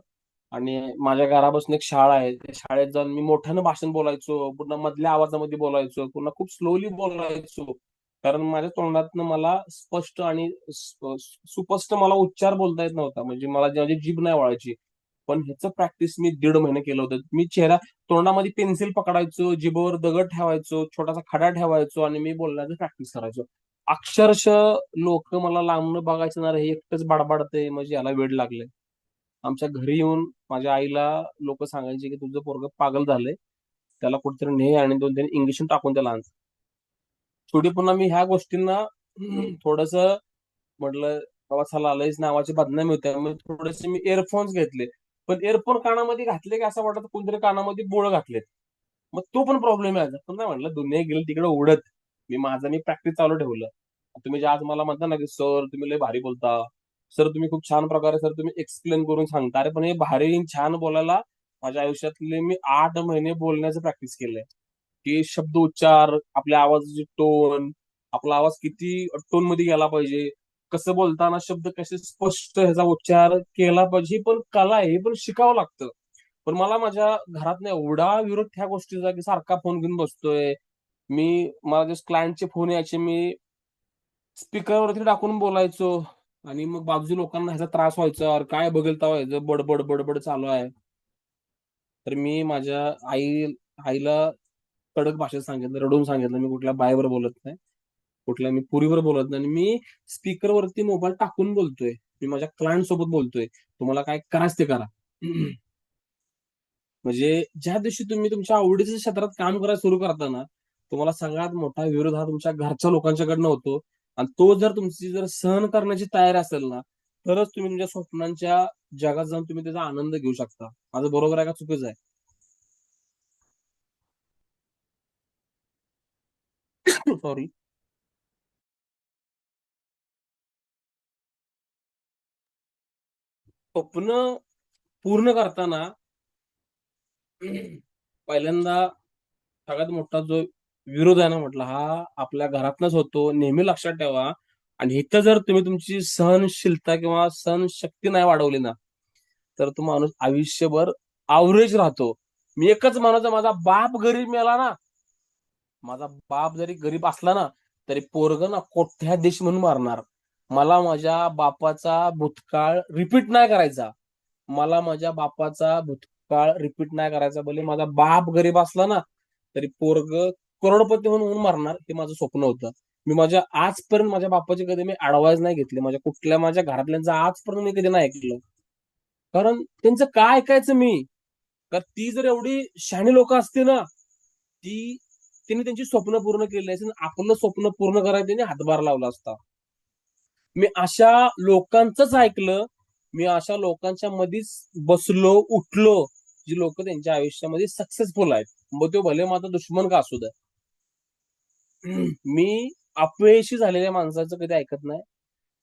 आणि माझ्या घरापासून एक शाळा आहे, त्या शाळेत जाऊन मी मोठ्यानं भाषण बोलायचो, पुन्हा मधल्या आवाजामध्ये बोलायचो, पुन्हा खूप स्लोली बोलायचो. कारण माझ्या तोंडातनं मला स्पष्ट आणि सुस्पष्ट मला उच्चार बोलता येत नव्हता. म्हणजे मला माझी जीभ नाही वळायची. पण ह्याचं प्रॅक्टिस मी 1.5 महिने केलं होतं. मी तोंडामध्ये पेन्सिल पकडायचो, जिभेवर दगड ठेवायचो, छोटासा खडा ठेवायचो आणि मी बोलण्याचं प्रॅक्टिस करायचो. अक्षरशः लोक मला लांबनं बघायचं ना रे, हे एकटंच बडबडतंय, म्हणजे याला वेड लागलंय. आमच्या घरी येऊन माझ्या आईला लोक सांगायचे की तुझं पोरगं पागल झालंय, त्याला कुठेतरी ने आणि 2 इंजेक्शन टाकून त्याला आण. शेवटी पुन्हा मी ह्या गोष्टींना थोडस म्हटलं, बाबा चला लयच नावाची बदनामी होते, मग थोडेसे मी इयरफोन्स घेतले. पण इयरफोन कानामध्ये घातले की असं वाटत कोणतरी कानामध्ये बोळ घातलेत. मग तो पण प्रॉब्लेम आहे. पण नाही म्हटलं, दुनिया गेली तिकडे उडत. मी प्रॅक्टिस चालू ठेवलं. तुम्ही जे आज मला म्हणता ना की सर तुम्ही लय भारी बोलता, सर तुम्ही खूप छान प्रकारे सर तुम्ही एक्सप्लेन करून सांगता, अरे पण हे भारी छान बोलायला माझ्या आयुष्यातले मी 8 महिने बोलण्याचं प्रॅक्टिस केलंय. की शब्द उच्चार, आपल्या आवाजाची टोन, आपला आवाज किती टोन मध्ये गेला पाहिजे, कसं बोलताना शब्द कसे स्पष्ट ह्याचा उच्चार केला पाहिजे, ही पण कला आहे, हे पण शिकावं लागतं. पण मला माझ्या घरात एवढा विरोध ह्या गोष्टीचा की सारखा फोन घेऊन बसतोय मी. मला जस्ट क्लायंटचे फोन यायचे, मी स्पीकरवरती टाकून बोलायचो. आणि मग बाजू लोकांना ह्याचा त्रास व्हायचा, अरे काय बघेल व्हायचं, बडबड बडबड चालू आहे. तर मी माझ्या आईला कडक भाषेत सांगितलं, रडून सांगितलं, मी कुठल्या बायवर बोलत नाही, कुठल्या मी पुरीवर बोलत नाही, आणि मी स्पीकरवरती मोबाईल टाकून बोलतोय. मी माझ्या क्लायंट सोबत बोलतोय. तुम्हाला काय करायचं ते करा. म्हणजे ज्या दिवशी तुम्ही तुमच्या आवडीच्या क्षेत्रात काम करायला सुरू करता ना, तुम्हाला सगळ्यात मोठा विरोध हा तुमच्या घरच्या लोकांच्याकडनं होतो. आणि तो जर तुमची जर सहन करण्याची तयारी असेल ना, तरच तुम्ही तुमच्या स्वप्नांच्या जगात जाऊन तुम्ही त्याचा आनंद घेऊ शकता. माझं बरोबर आहे का चुकीचं आहे? सॉरी. स्वप्न पूर्ण करताना पहिल्यांदा सगळ्यात मोठा जो विरोध आहे ना, म्हटलं हा आपल्या घरातनच होतो, नेहमी लक्षात ठेवा. आणि इथं जर तुम्ही तुमची सहनशीलता किंवा सहनशक्ती नाही वाढवली ना, तर तो माणूस आयुष्यभर अवरेज राहतो. मी एकच म्हणायचं, माझा बाप गरीब मेला ना, माझा बाप जरी गरीब असला ना, तरी पोरग ना कोट्याधीश म्हणून मारणार. मला माझ्या बापाचा भूतकाळ रिपीट नाही करायचा. मला माझ्या बापाचा भूतकाळ रिपीट नाही करायचा. भले माझा बाप गरीब असला ना, तरी पोरग करोडपती म्हणून मारणार, हे माझं स्वप्न होतं. मी आजपर्यंत माझ्या बापाचे कधी मी ऍडवाइस नाही घेतले, माझ्या घरातल्यांचं आजपर्यंत मी कधी नाही ऐकलं. कारण त्यांचं काय ऐकायचं मी. कारण ती जर एवढी शहाणी लोक असते ना, त्यांनी त्यांची स्वप्न पूर्ण केली असती, आपलं स्वप्न पूर्ण करायला त्यांनी हातभार लावला असता. मी अशा लोकांचंच ऐकलं. मी अशा लोकांच्या मध्येच बसलो, उठलो, जी लोक त्यांच्या आयुष्यामध्ये सक्सेसफुल आहेत. मग तो भले माझा दुश्मन का असू द्या. मी अपयशी झालेल्या माणसाचं कधी ऐकत नाही.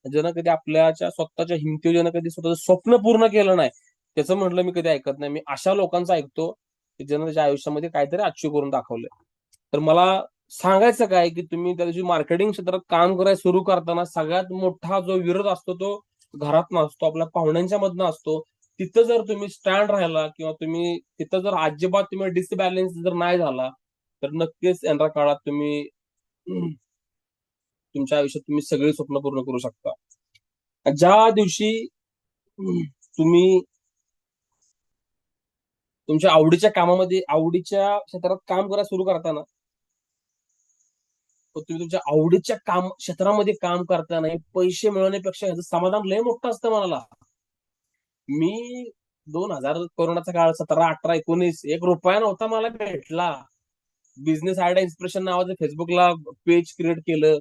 ज्यानं कधी आपल्याच्या स्वतःच्या हिमतीवर ज्यानं कधी स्वतःचं स्वप्न पूर्ण केलं नाही, त्याचं म्हटलं मी कधी ऐकत नाही. मी अशा लोकांचं ऐकतो की ज्यानं त्याच्या आयुष्यामध्ये काहीतरी अचीव्ह करून दाखवलंय. तर मला सांगायचं काय की तुम्ही त्या दिवशी मार्केटिंग क्षेत्रात काम करायला सुरू करताना सगळ्यात मोठा जो विरोध असतो तो घरात नसतो, आपल्या पाहुण्यांच्या मधनं असतो. तिथं जर तुम्ही स्टँड राहिला किंवा तुम्ही तिथं जर अजिबात तुम्ही डिसबॅलन्स जर नाही झाला, तर नक्कीच येणाऱ्या काळात तुम्ही तुमच्या आयुष्यात तुम्ही सगळी स्वप्न पूर्ण करू शकता. ज्या दिवशी तुम्ही तुमच्या आवडीच्या क्षेत्रात काम करायला सुरू करताना, तुम्ही तुमच्या आवडीच्या क्षेत्रामध्ये काम करताना पैसे मिळवण्यापेक्षा ह्याचं समाधान लय मोठं असतं मला. मी कोरोनाचा काळ 17, 18, 19 1 रुपया नव्हता मला भेटला. बिझनेस आयडिया इन्स्पिरेशन नावाचं फेसबुकला पेज क्रिएट केलं.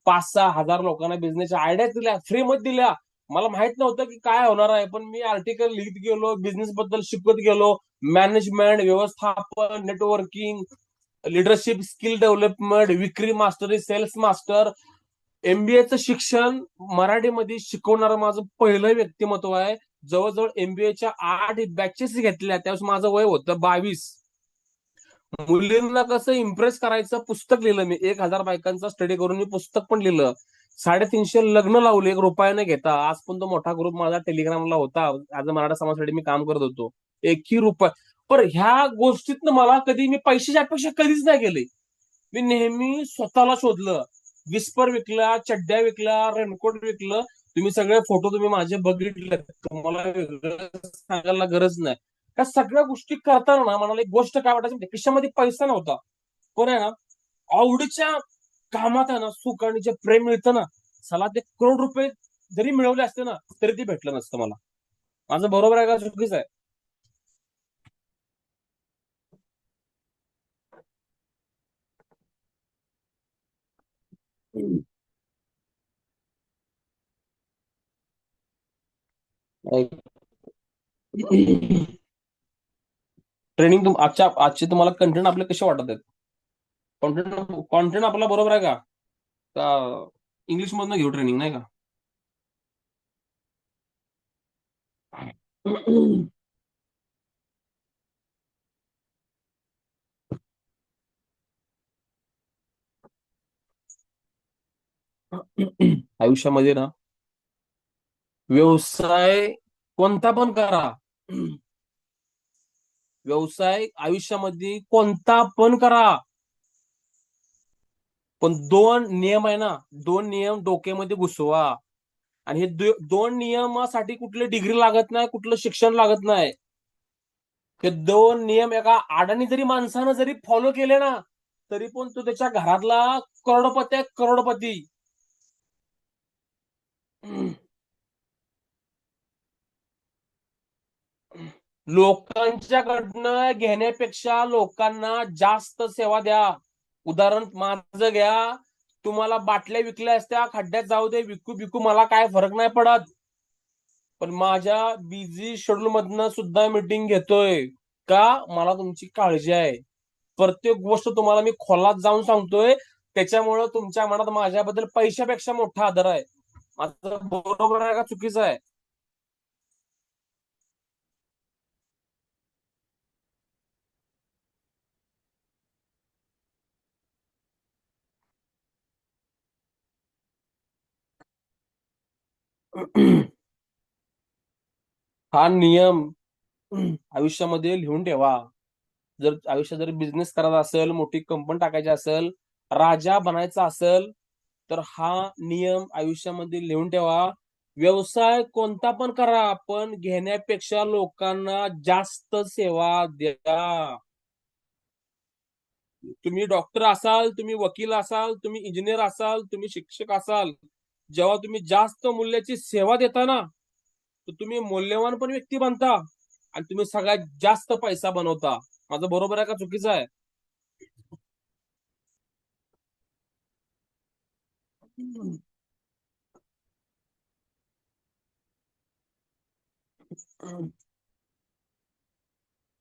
5-6 हजार लोकांना बिझनेसच्या आयडिया दिल्या, फ्री मध्ये दिल्या. मला माहित नव्हतं की काय होणार आहे, पण मी आर्टिकल लिहित गेलो, बिझनेस बद्दल शिकत गेलो. मॅनेजमेंट, व्यवस्थापन, नेटवर्किंग, लिडरशिप स्किल डेव्हलपमेंट, विक्री मास्टरी, सेल्स मास्टर, एमबीएचं शिक्षण मराठीमध्ये शिकवणारं माझं पहिलं व्यक्तिमत्व आहे. जवळजवळ एमबीएच्या 8 बॅचेस घेतल्या, त्यावेळेस माझं वय होतं 22. मुलींना कसं इम्प्रेस करायचं पुस्तक लिहिलं मी, 1,000 बायकांचा स्टडी करून मी पुस्तक पण लिहिलं. 350 लग्न लावले 1 रुपया न घेता. आज पण तो मोठा ग्रुप माझा टेलिग्रामला होता. आज मराठा समाजासाठी मी काम करत होतो. 1ही रुपया. पण ह्या गोष्टीतनं मला कधी मी पैशाची अपेक्षा कधीच नाही केली. मी नेहमी स्वतःला शोधलं. विस्पर विकला, चड्ड्या विकला, रेनकोट विकलं. तुम्ही सगळे फोटो तुम्ही माझे बघितले, तुम्हाला वेगळं सांगायला गरज नाही. त्या सगळ्या गोष्टी करताना ना मला एक गोष्ट काय वाटायची माहितीये? खिशामध्ये पैसा नव्हता, पण आहे ना आवडीच्या कामात आहे ना सुख आणि जे प्रेम मिळतं ना, चला ते करोड रुपये जरी मिळवले असते ना तरी ते भेटलं नसतं मला. माझं बरोबर आहे का चुकीचं आहे? ट्रेनिंग आजचे तुम्हाला कंटेंट आपले कसे वाटत आहेत? कॉन्टेंट कॉन्टेंट आपला बरोबर आहे का इंग्लिश मधनं घेऊ ट्रेनिंग, नाही का? आयुष्यामध्ये ना व्यवसाय कोणता पण करा. व्यवसाय आयुष्यामध्ये कोणता पण करा, पण 2 नियम आहे ना, 2 नियम डोक्यामध्ये घुसवा. आणि हे 2 नियमासाठी कुठली डिग्री लागत नाही, कुठलं शिक्षण लागत नाही. हे 2 नियम एका अडाणी जरी माणसानं जरी फॉलो केले ना, तरी पण तो त्याच्या घरातला करोडपती आहे, करोडपती. लोकांच्याकडनं घेण्यापेक्षा लोकांना जास्त सेवा द्या. उदाहरण माझं घ्या. तुम्हाला बाटल्या विकल्या असत्या, खड्ड्यात जाऊ दे, विकू विकू मला काय फरक नाही पडत. पण माझ्या बिझी शेड्यूल मधनं सुद्धा मीटिंग घेतोय का? मला तुमची काळजी आहे. प्रत्येक गोष्ट तुम्हाला मी खोलात जाऊन सांगतोय, त्याच्यामुळं तुमच्या मनात माझ्याबद्दल पैशापेक्षा मोठा आदर आहे. माझं बरोबर आहे का चुकीचं आहे? हा नियम आयुष्यामध्ये लिहून ठेवा. जर आयुष्यात जर बिझनेस करायचा असेल, मोठी कंपनी टाकायची असेल, राजा बनायचा असेल, तर हा नियम आयुष्यामध्ये लिहून ठेवा. व्यवसाय कोणता पण करा, पण घेण्यापेक्षा लोकांना जास्त सेवा द्या. तुम्ही डॉक्टर असाल, तुम्ही वकील असाल, तुम्ही इंजिनियर असाल, तुम्ही शिक्षक असाल, जेव्हा तुम्ही जास्त मूल्याची सेवा देता ना, तर तुम्ही मौल्यवान पण व्यक्ती बनता आणि तुम्ही सगळ्यात जास्त पैसा बनवता. माझं बरोबर आहे का चुकीचं आहे?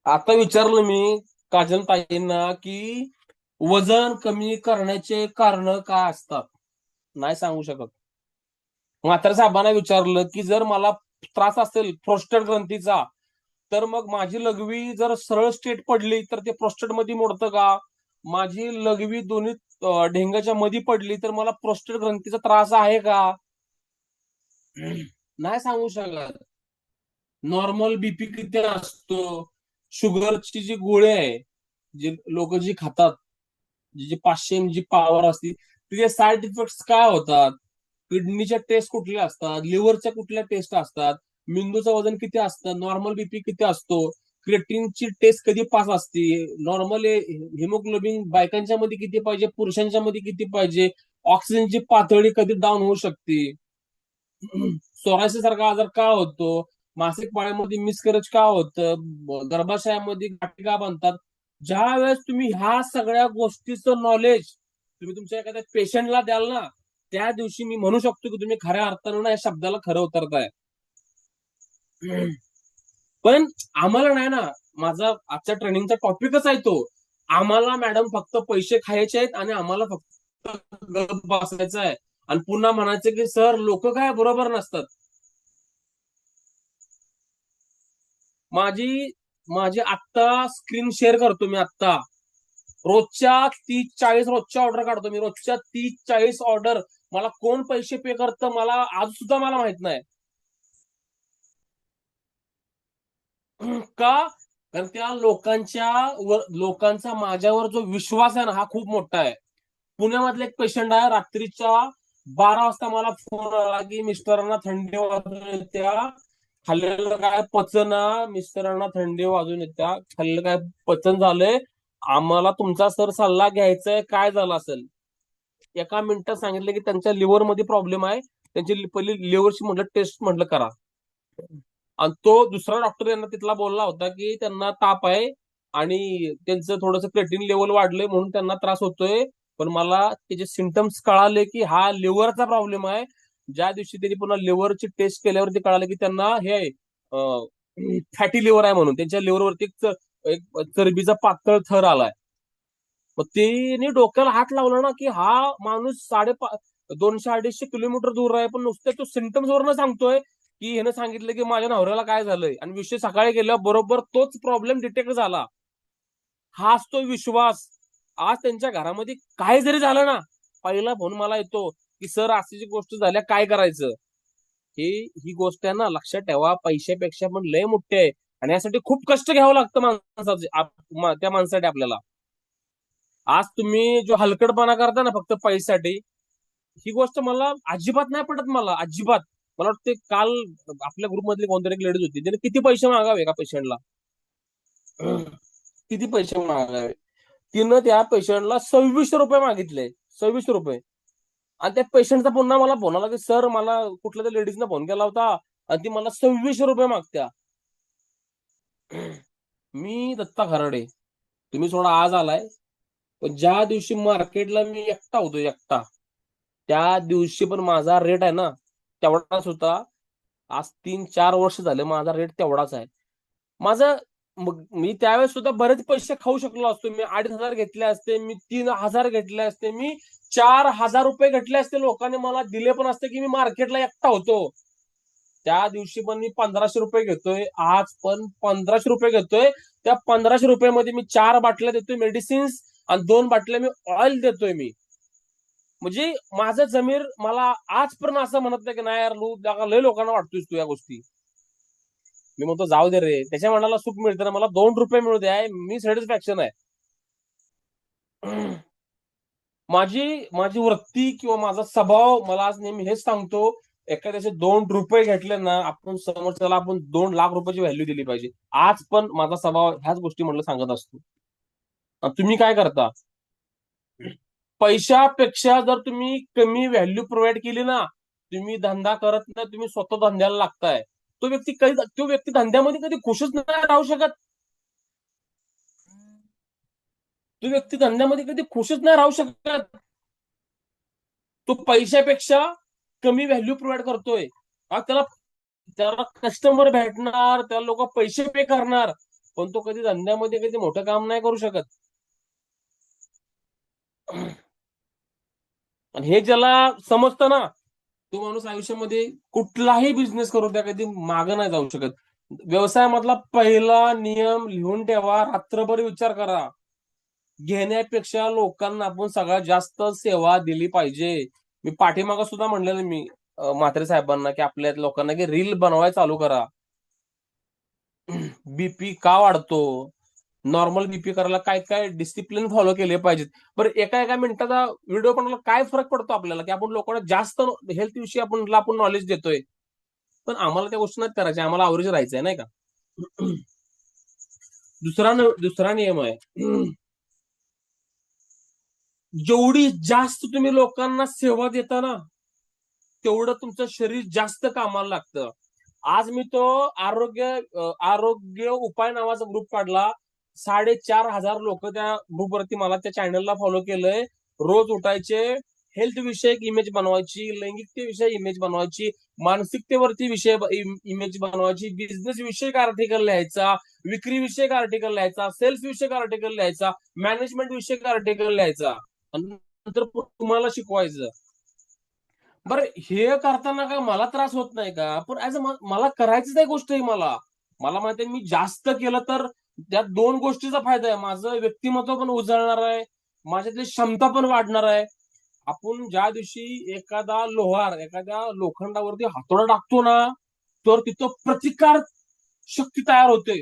आता विचारलं मी काजल ताईंना की वजन कमी करण्याचे कारण काय असतात, नाही सांगू शकत. म्हाताऱ्या साहेबांना विचारलं की जर मला त्रास असेल प्रोस्टेट ग्रंथीचा, तर मग माझी लघवी जर सरळ स्ट्रेट पडली तर ते प्रोस्टेट मध्ये मोडतं का? माझी लघवी दोन्ही ढेंगाच्या मध्ये पडली तर मला प्रोस्टेट ग्रंथीचा त्रास आहे का? नाही सांगू शकत. नॉर्मल बीपी किती असतो, शुगरची जी गोळी आहे, जी लोक जी खातात, जी 500 mg पॉवर असते, तिचे साईड इफेक्ट काय होतात? किडनीच्या टेस्ट कुठल्या असतात, लिव्हरच्या कुठल्या टेस्ट असतात, मेंदूचं वजन किती असतं, नॉर्मल बीपी किती असतो, क्रिएटिनची टेस्ट कधी पास असते, नॉर्मल हिमोग्लोबिन बायकांच्या मध्ये किती पाहिजे, पुरुषांच्या मध्ये किती पाहिजे, ऑक्सिजनची पातळी कधी डाऊन होऊ शकते, सोरायसिस सारखा आजार का होतो, मासिक पाळीमध्ये मिसकॅरेज का होतं, गर्भाशयामध्ये गाठी का बनतात. ज्या वेळेस तुम्ही ह्या सगळ्या गोष्टीचं नॉलेज तुम्ही तुमच्या एखाद्या पेशंटला द्याल ना, त्या दिवशी मी म्हणू शकतो की तुम्ही खऱ्या अर्थानं ना या शब्दाला खरं उतरताय. पण आम्हाला नाही ना, माझा आजच्या ट्रेनिंगचा टॉपिकच आहे तो. आम्हाला मॅडम फक्त पैसे खायचे आहेत आणि आम्हाला फक्त गप्प बसायचं आहे आणि पुन्हा म्हणायचं की सर लोक काय बरोबर नसतात. माझी माझी आत्ता स्क्रीन शेअर करतो मी आत्ता. रोजच्या 30-40 रोजच्या ऑर्डर काढतो मी. रोजच्या 30-40 ऑर्डर. मला कोण पैसे पे करतं मला आज सुद्धा मला माहित नाही. का? कारण त्या लोकांचा माझ्यावर जो विश्वास आहे ना हा खूप मोठा आहे. पुण्यामधले एक पेशंट आहे. रात्रीच्या 12 वाजता मला फोन आला की मिस्टरांना थंडी वाजून येत्या, खाल्लेलं काय पचना, मिस्टरांना थंडी वाजून येत्या, खाल्लेलं काय पचन झालंय, आम्हाला तुमचा सर सल्ला घ्यायचा आहे, काय झालं असेल. एका मिनिटात सांगितलं की त्यांच्या लिव्हर मध्ये प्रॉब्लेम आहे, त्यांची पहिली लिव्हरची म्हटलं टेस्ट म्हटलं करा. आणि तो दुसरा डॉक्टर यांना तिथला बोलला होता की त्यांना ताप आहे आणि त्यांचं थोडंसं क्रेटिन लेवल वाढलंय म्हणून त्यांना त्रास होतोय. पण मला त्याचे सिम्टम्स कळाले की हा लिव्हरचा प्रॉब्लेम आहे. ज्या दिवशी त्यांनी पुन्हा लिव्हरची टेस्ट केल्यावरती कळालं की त्यांना हे फॅटी लिव्हर आहे म्हणून त्यांच्या लिव्हरवरती एक चरबीचा पातळ थर आलाय. मग त्यांनी डोक्याला हात लावला ना की हा माणूस 200-250 किलोमीटर दूर आहे पण नुसत्या तो सिम्टम्स वरनं सांगतोय की ह्यानं सांगितलं की माझ्या नवऱ्याला काय झालंय आणि विषय सकाळी गेल्यावर बरोबर तोच प्रॉब्लेम डिटेक्ट झाला. हाच तो विश्वास. आज त्यांच्या घरामध्ये काय जरी झालं ना पहिला फोन मला येतो की सर अशी गोष्ट झाल्या काय करायचं. ही गोष्ट आहे ना लक्षात ठेवा. पैशापेक्षा पण लय मोठे आहे आणि यासाठी खूप कष्ट घ्यावं लागतं त्या माणसासाठी आपल्याला. आज तुम्ही जो हलकटपणा करता ना फक्त पैशासाठी, ही गोष्ट मला अजिबात नाही पटत. मला अजिबात. मला वाटते काल आपल्या ग्रुपमधली कोणतरी एक लेडीज होती त्याने किती पैसे मागावे का पेशंटला. किती पैसे मागावे. तिनं त्या पेशंटला 2600 रुपये मागितले. 2600 रुपये. आणि त्या पेशंटचा पुन्हा मला फोन आला की सर मला कुठल्या तरी लेडीजने फोन केला होता आणि ती मला 2600 रुपये मागत्या. मी दत्ता खराडे. तुम्ही थोडा आज आलाय पण ज्या दिवशी मार्केटला मी एकटा होतो एकटा त्या दिवशी पण माझा रेट आहे ना तेवढाच होता. आज 3-4 वर्ष झाले माझा रेट तेवढाच आहे. माझं मी त्यावेळेस सुद्धा बरेच पैसे खाऊ शकलो असतो. मी 2,500 घेतले असते, मी 3,000 घेतले असते, मी 4,000 रुपये घेतले असते. लोकांनी मला दिले पण असते की मी मार्केटला एकटा होतो. त्या दिवशी पण मी 1,500 रुपये घेतोय. आज पण 1,500 रुपये घेतोय. त्या 1,500 रुपयामध्ये मी 4 बाटल्या देतोय मेडिसिन्स आणि 2 बाटल्या मी ऑइल देतोय मी. म्हणजे माझं जमीर मला आजपर्यंत असं म्हणत नाही की नाही यार लय लोकांना वाटतोयस तू या गोष्टी. मी म्हणतो जाऊ दे रे त्याच्या मनाला सुख मिळतं ना. मला 2 रुपये मिळू द्या मी सॅटिस्फॅक्शन आहे. माझी माझी वृत्ती किंवा माझा स्वभाव मला आज नेहमी हेच सांगतो. एखाद्याचे 2 रुपये घेतले ना आपण समोरच्याला आपण 2 लाख रुपयाची व्हॅल्यू दिली पाहिजे. आज पण माझा स्वभाव ह्याच गोष्टी म्हणलं सांगत असतो. तुम्ही काय करता. पैशापेक्षा जर तुम्ही कमी व्हॅल्यू प्रोव्हाइड केली ना तुम्ही धंदा करत नाही. तुम्ही स्वतः धंद्याला लागताय. तो व्यक्ती धंद्यामध्ये कधी खुशच नाही राहू शकत. तो व्यक्ती धंद्यामध्ये कधी खुशच नाही राहू शकत. तो पैशापेक्षा कमी व्हॅल्यू प्रोव्हाइड करतोय. त्याला त्याला कस्टमर भेटणार त्याला लोक पैसे पे करणार पण तो कधी धंद्यामध्ये कधी मोठं काम नाही करू शकत. आणि हे ज्याला समजतं ना तो माणूस आयुष्यामध्ये कुठलाही बिझनेस करू द्या कधी मागं नाही जाऊ शकत. व्यवसायामधला पहिला नियम लिहून ठेवा. रात्रभर विचार करा. घेण्यापेक्षा लोकांना आपण सगळ्यात जास्त सेवा दिली पाहिजे. मी पाठीमागं सुद्धा म्हणलेलं मी म्हात्रे साहेबांना की आपल्या लोकांना की रील बनवायला चालू करा. बीपी का वाढतो. नॉर्मल बीपी करायला काय काय डिसिप्लिन फॉलो केले पाहिजेत. बरं एका एका मिनिटाचा व्हिडिओ बनवला काय फरक पडतो आपल्याला की आपण लोकांना जास्त हेल्थ विषयी आपण नॉलेज देतोय. पण आम्हाला त्या गोष्टी नाही करायच्या. आम्हाला आवरेज राहायचंय नाही का. दुसरा नियम आहे. जेवढी जास्त तुम्ही लोकांना सेवा देता ना तेवढं तुमचं शरीर जास्त कामाला लागतं. आज मी तो आरोग्य उपाय नावाचा ग्रुप काढला. 4,500 लोक त्या ग्रुपवरती मला त्या चॅनलला फॉलो केलंय. रोज उठायचे हेल्थ विषयक इमेज बनवायची, लैंगिकतेविषयी इमेज बनवायची, मानसिकतेवरती विषय इमेज बनवायची, बिझनेस विषयक आर्टिकल लिहायचा, विक्री विषयक आर्टिकल लिहायचा, सेल्स विषयक आर्टिकल लिहायचा, मॅनेजमेंट विषयक आर्टिकल लिहायचा, आणि नंतर तुम्हाला शिकवायचं. बरं, हे करताना काय मला त्रास होत नाही का? पण ऍज अ मला करायचीच नाही गोष्ट ही मला माहिती आहे, मी जास्त केलं तर त्यात दोन गोष्टीचा फायदा आहे. माझं व्यक्तिमत्व पण उजळणार आहे, माझ्यातली क्षमता पण वाढणार आहे. आपण ज्या दिवशी एखादा लोहार एखाद्या लोखंडावरती हातोडा टाकतो ना, तर तिथं प्रतिकार शक्ती तयार होते.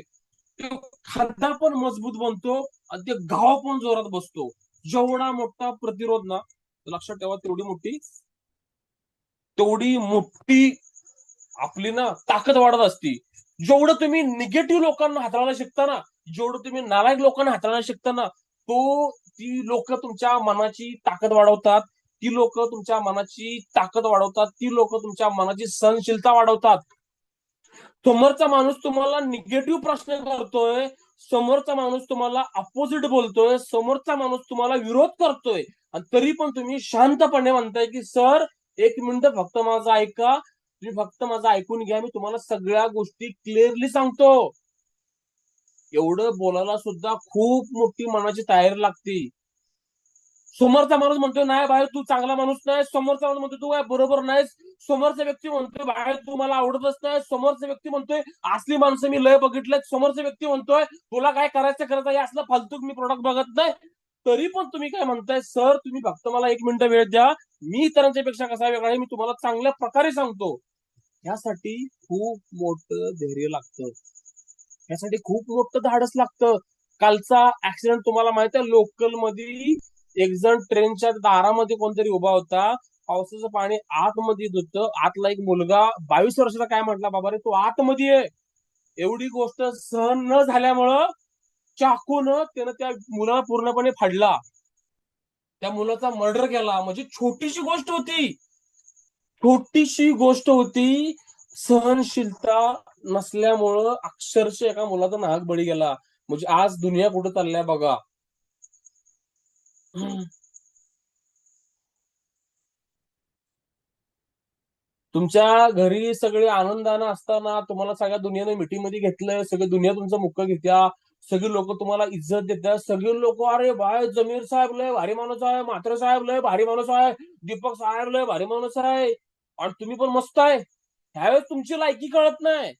तो खड्डा पण मजबूत बनतो आणि ते घाव पण जोरात बसतो. जेवढा मोठा प्रतिरोध ना, लक्षात ठेवा, तेवढी मोठी आपली ना ताकद वाढत असती. जेवढं तुम्ही निगेटिव्ह लोकांना हाताळायला शिकता ना, जेवढं तुम्ही नालायक लोकांना हाताळायला शिकता ना, ती लोक तुमच्या मनाची ताकद वाढवतात. ती लोक तुमच्या मनाची ताकद वाढवतात. ती लोक तुमच्या मनाची सहनशीलता वाढवतात. समोरचा माणूस तुम्हाला निगेटिव्ह प्रश्न करतोय, समोरचा माणूस तुम्हाला अपोजिट बोलतोय, समोरचा माणूस तुम्हाला विरोध करतोय, आणि तरी पण तुम्ही शांतपणे म्हणताय की सर, एक मिनिट फक्त माझं ऐका, तुम्ही फक्त माझं ऐकून घ्या, मी तुम्हाला सगळ्या गोष्टी क्लिअरली सांगतो. एवढं बोलायला सुद्धा खूप मोठी मनाची तयारी लागते. समोरचा माणूस म्हणतोय नाही बाहेर तू चांगला माणूस नाही, समोरचा माणूस म्हणतोय तू काय बरोबर नाहीस, समोरचा व्यक्ती म्हणतोय बाहेर तू मला आवडतच नाही, समोरचा व्यक्ती म्हणतोय असली माणसं मी लय बघितलेत, समोरचा व्यक्ती म्हणतोय तुला काय करायचं करत आहे, असलं फालतू मी प्रोडक्ट बघत नाही. तरी पण तुम्ही काय म्हणताय, सर तुम्ही फक्त मला एक मिनिट वेळ द्या, मी इतरांच्या पेक्षा कसा वेगळा आहे मी तुम्हाला चांगल्या प्रकारे सांगतो. यासाठी खूप मोठं धैर्य लागतं, यासाठी खूप मोठं धाडस लागतं. कालचा ऍक्सिडेंट तुम्हाला माहिती आहे, लोकल मध्ये एक जण ट्रेनच्या दारामध्ये कोणतरी उभा होता, पावसाचं पाणी आतमध्ये येत होतं, आतला एक मुलगा 22 वर्षाचा काय म्हटला, बाबा रे तो आतमध्ये आहे. एवढी गोष्ट सहन न झाल्यामुळं चाकून त्यानं त्या मुलाला पूर्णपणे फाडला, त्या मुलाचा मर्डर केला. म्हणजे छोटीशी गोष्ट होती, सहनशीलता नसल्यामुळं अक्षरशः एका मुलाचा नाहक बळी गेला. म्हणजे आज दुनिया कुठं चालल्या बघा. तुमच्या घरी सगळे आनंदानं असताना तुम्हाला सगळ्या दुनियाने मिठीमध्ये घेतलंय, सगळी दुनिया तुमचं मुक्क घेत्या, सगळी लोक तुम्हाला इज्जत देतात, सगळे लोक अरे भाई जमीर साहेब लय भारी माणूस आहे, म्हात्रे साहेब लय भारी माणूस आहे, दीपक साहेब लय भारी माणूस आहे, आणि तुम्ही पण मस्त आहे. ह्यावेळेस तुमची लायकी कळत नाही.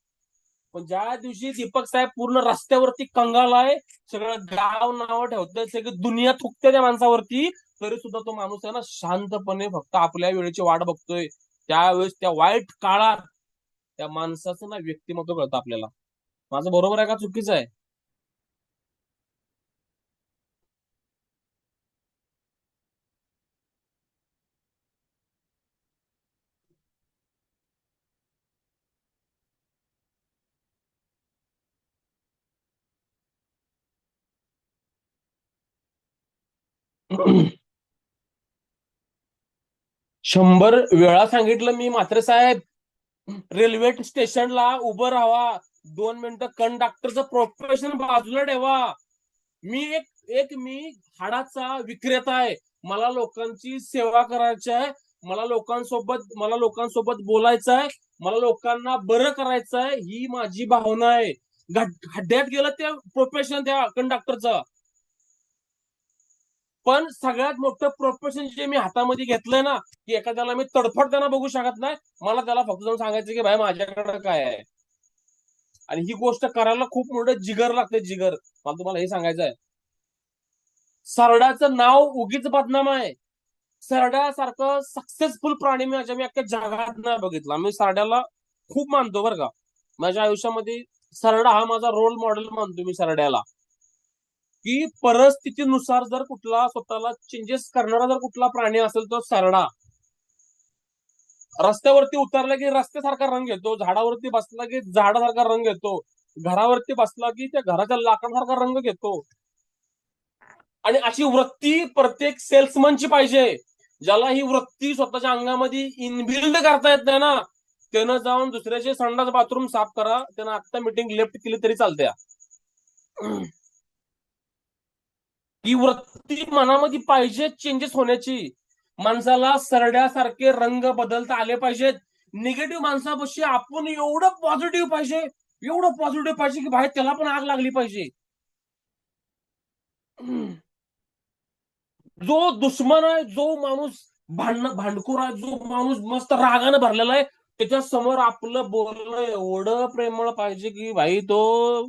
पण ज्या दिवशी दीपक साहेब पूर्ण रस्त्यावरती कंगाल आहे, सगळं गाव नाव ठेवतंय, सगळी दुनिया थुकते त्या माणसावरती, तरी सुद्धा तो माणूस आहे ना शांतपणे फक्त आपल्या वेळेची वाट बघतोय. त्यावेळेस त्या वाईट काळात त्या माणसाचं ना व्यक्तिमत्व कळतं आपल्याला. माझं बरोबर आहे का चुकीचं आहे? शंभर वेळा सांगितलं मी, म्हात्रे साहेब, रेल्वे स्टेशनला उभं राहा, 2 मिनिटं कंडक्टरचं प्रोफेशन बाजूला ठेवा. मी हाडाचा विक्रेता आहे, मला लोकांची सेवा करायची आहे, मला लोकांसोबत बोलायचं आहे, मला लोकांना बरं करायचं आहे, ही माझी भावना आहे. खड्ड्यात गेलं त्या प्रोफेशन त्या कंडक्टरचं. पण सगळ्यात मोठं प्रोफेशन जे मी हातामध्ये घेतलंय ना, की एखाद्याला मी तडफडताना बघू शकत नाही, मला त्याला फक्त जाऊन सांगायचं की भाई माझ्याकडे काय आहे. आणि ही गोष्ट करायला खूप मोठं जिगर लागते, जिगर. मला तुम्हाला हे सांगायचं आहे, सरड्याचं नाव उगीच बदनाम आहे. सरड्यासारखं सक्सेसफुल प्राणी मी अख्ख्या जगात नाही बघितला. मी सरड्याला खूप मानतो बरं का. माझ्या आयुष्यामध्ये सरडा हा माझा रोल मॉडेल मानतो मी सरड्याला, की परिस्थितीनुसार जर कुठला स्वतःला चेंजेस करणारा जर कुठला प्राणी असेल तर सरडा. रस्त्यावरती उतरला की रस्त्यासारखा रंग येतो, झाडावरती बसला की झाडासारखा रंग येतो, घरावरती बसला की त्या घराच्या लाकडासारखा रंग घेतो. आणि अशी वृत्ती प्रत्येक सेल्समनची पाहिजे. ज्याला ही वृत्ती स्वतःच्या अंगामध्ये इनबिल्ड करता येत नाही ना, त्यानं जाऊन दुसऱ्याचे संडास बाथरूम साफ करा, त्यानं आता मीटिंग लेफ्ट केली तरी चालते. ही वृत्ती मनामध्ये पाहिजे चेंजेस होण्याची. माणसाला सरड्यासारखे रंग बदलता आले पाहिजेत. निगेटिव्ह माणसापाशी आपण एवढं पॉझिटिव्ह पाहिजे की बाहेर त्याला पण आग लागली पाहिजे. जो दुश्मन आहे, जो माणूस भांडखोर आहे, जो माणूस मस्त रागानं भरलेला आहे, त्याच्या समोर आपलं बोलणं एवढं प्रेमळ पाहिजे की भाई तो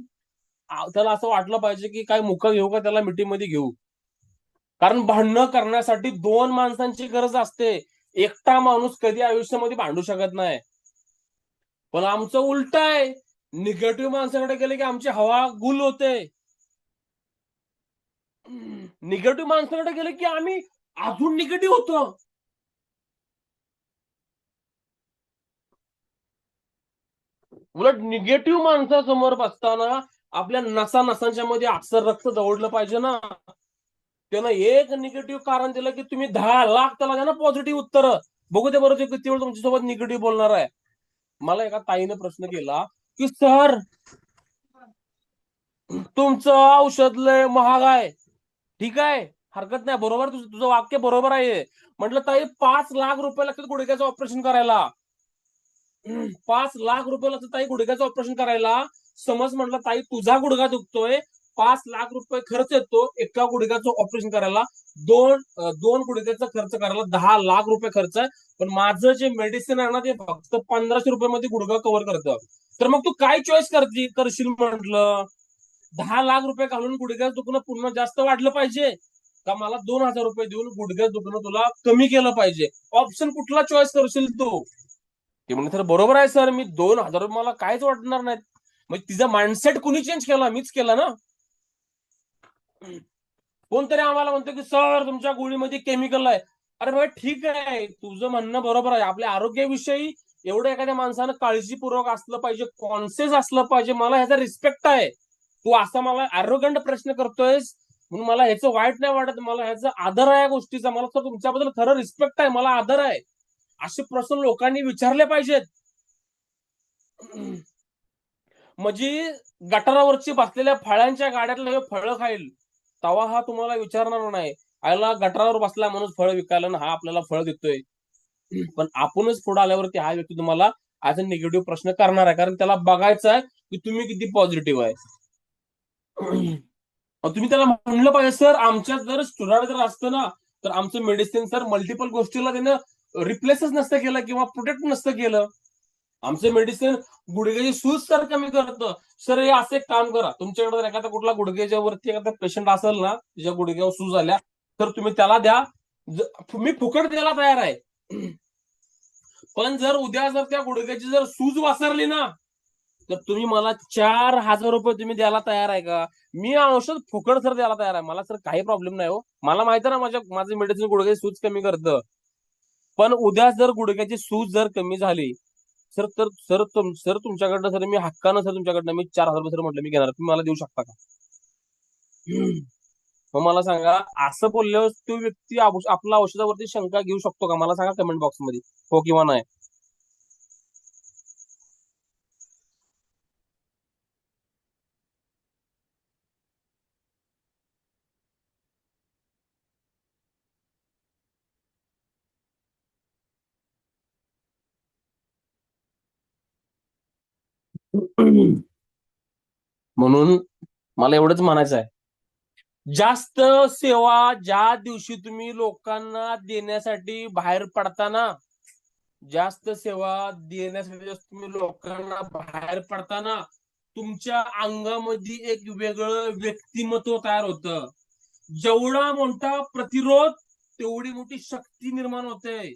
त्याला असं वाटलं पाहिजे की काय मुका घेऊ का त्याला मिठीमध्ये घेऊ. कारण भांडणं करण्यासाठी दोन माणसांची गरज असते. एकटा माणूस कधी आयुष्यामध्ये भांडू शकत नाही. पण आमचं उलट आहे. निगेटिव्ह माणसाकडे गेले की आमची हवा गुल होते. निगेटिव्ह माणसाकडे गेले की आम्ही अजून निगेटिव्ह होतो. उलट निगेटिव्ह माणसासमोर बसताना आपल्या नसा नसांच्या मध्ये अक्षर रक्त दौडलं पाहिजे ना. त्यानं एक निगेटिव्ह कारण दिलं की तुम्ही 10 लाख त्याला द्या ना पॉझिटिव्ह उत्तर. बघू दे बरोबर किती वेळ तुमच्यासोबत निगेटिव्ह बोलणार आहे. मला एका ताईने प्रश्न केला की सर तुमचं औषध लय महाग आहे. ठीक आहे, हरकत नाही, बरोबर, तुझं वाक्य बरोबर आहे. म्हटलं ताई 5 लाख रुपये लागतात गुडघ्याचं ऑपरेशन करायला. 5 लाख रुपये लागतात ताई गुडघ्याचं ऑपरेशन करायला. समज म्हटलं ताई तुझा गुडघा दुखतोय, 5 लाख रुपये खर्च येतो एका गुडघ्याचं ऑपरेशन करायला. दोन गुडघ्याचा खर्च करायला 10 लाख रुपये खर्च आहे. पण माझं जे मेडिसिन आहे ना ते फक्त 1500 रुपयामध्ये गुडघा कव्हर करतं. तर मग तू काय चॉईस करशील म्हटलं. 10 लाख रुपये घालून गुडघ्याचं दुखणं पुन्हा जास्त वाढलं पाहिजे का मला 2,000 रुपये देऊन गुडघ्याचं दुखणं तुला कमी केलं पाहिजे. ऑप्शन कुठला चॉईस करशील तू. ते म्हणजे सर बरोबर आहे सर, मी 2,000 रुपये मला काहीच वाटणार नाहीत. मग तिचा माइंडसेट कुणी चेंज केला, मीच केला ना. कोणतरी आम्हाला म्हणतो की सर तुमच्या गोळीमध्ये केमिकल आहे. अरे भाई ठीक आहे, तुझं म्हणणं बरोबर आहे. आपल्या आरोग्याविषयी एवढं एखाद्या माणसानं काळजीपूर्वक असलं पाहिजे, कॉन्शियस असलं पाहिजे. मला ह्याचा रिस्पेक्ट आहे. तू असा मला अरोगंट प्रश्न करतोयस म्हणून मला ह्याचं वाईट नाही वाटत. मला ह्याचा आदर आहे या गोष्टीचा. मला तर तुमच्याबद्दल खरं रिस्पेक्ट आहे, मला आदर आहे. असे प्रश्न लोकांनी विचारले पाहिजेत. म्हणजे गटारावरची बसलेल्या फळांच्या गाड्यातलं फळं खाईल तवा हा तुम्हाला विचारणार नाही आयला गटारावर बसला माणूस फळ विकायला ना हा आपल्याला फळ देतोय. पण आपणच पुढे आल्यावरती हा व्यक्ती तुम्हाला ऍज अ निगेटिव्ह प्रश्न करणार आहे. कारण त्याला बघायचं आहे की तुम्ही किती पॉझिटिव्ह आहे. तुम्ही त्याला म्हणलं पाहिजे सर आमच्या जर स्टुडंट जर असतं ना तर आमचं मेडिसिन सर मल्टिपल गोष्टीला त्यानं रिप्लेसच नसतं केलं किंवा प्रोटेक्ट नसतं केलं. आमचं मेडिसिन गुडघ्याची सूज तर कमी करतं. सर हे असं एक काम करा, तुमच्याकडे जर एखादा कुठला गुडघ्याच्या वरती एखादा पेशंट असेल ना ज्या गुडघ्यावर सूज आल्या तर तुम्ही त्याला द्या. मी फुकट द्यायला तयार आहे. पण जर उद्या जर त्या गुडघ्याची जर सूज वासरली ना तर तुम्ही मला 4,000 रुपये तुम्ही द्यायला तयार आहे का. मी औषध फुकट सर द्यायला तयार आहे. मला सर काही प्रॉब्लेम नाही हो. मला माहिती आहे ना माझं मेडिसिन गुडघ्याची सूज कमी करतं. पण उद्या जर गुडघ्याची सूज जर कमी झाली सर तर सर तुमच्याकडनं सर मी हक्कानं सर तुमच्याकडनं मी 4,000 रुपये सर म्हटलं मी घेणार, तुम्ही मला देऊ शकता का. मग मला सांगा असं बोलल्यावर तो व्यक्ती आपल्या औषधावरती शंका घेऊ शकतो का. मला सांगा कमेंट बॉक्स मध्ये हो किंवा नाही. म्हणून मला एवढंच म्हणायचं आहे, जास्त सेवा ज्या दिवशी तुम्ही लोकांना देण्यासाठी बाहेर पडताना, जास्त सेवा देण्यासाठी तुम्ही लोकांना बाहेर पडताना तुमच्या अंगामध्ये एक वेगळं व्यक्तिमत्व तयार होतं. जेवढा मोठा प्रतिरोध तेवढी मोठी शक्ती निर्माण होते.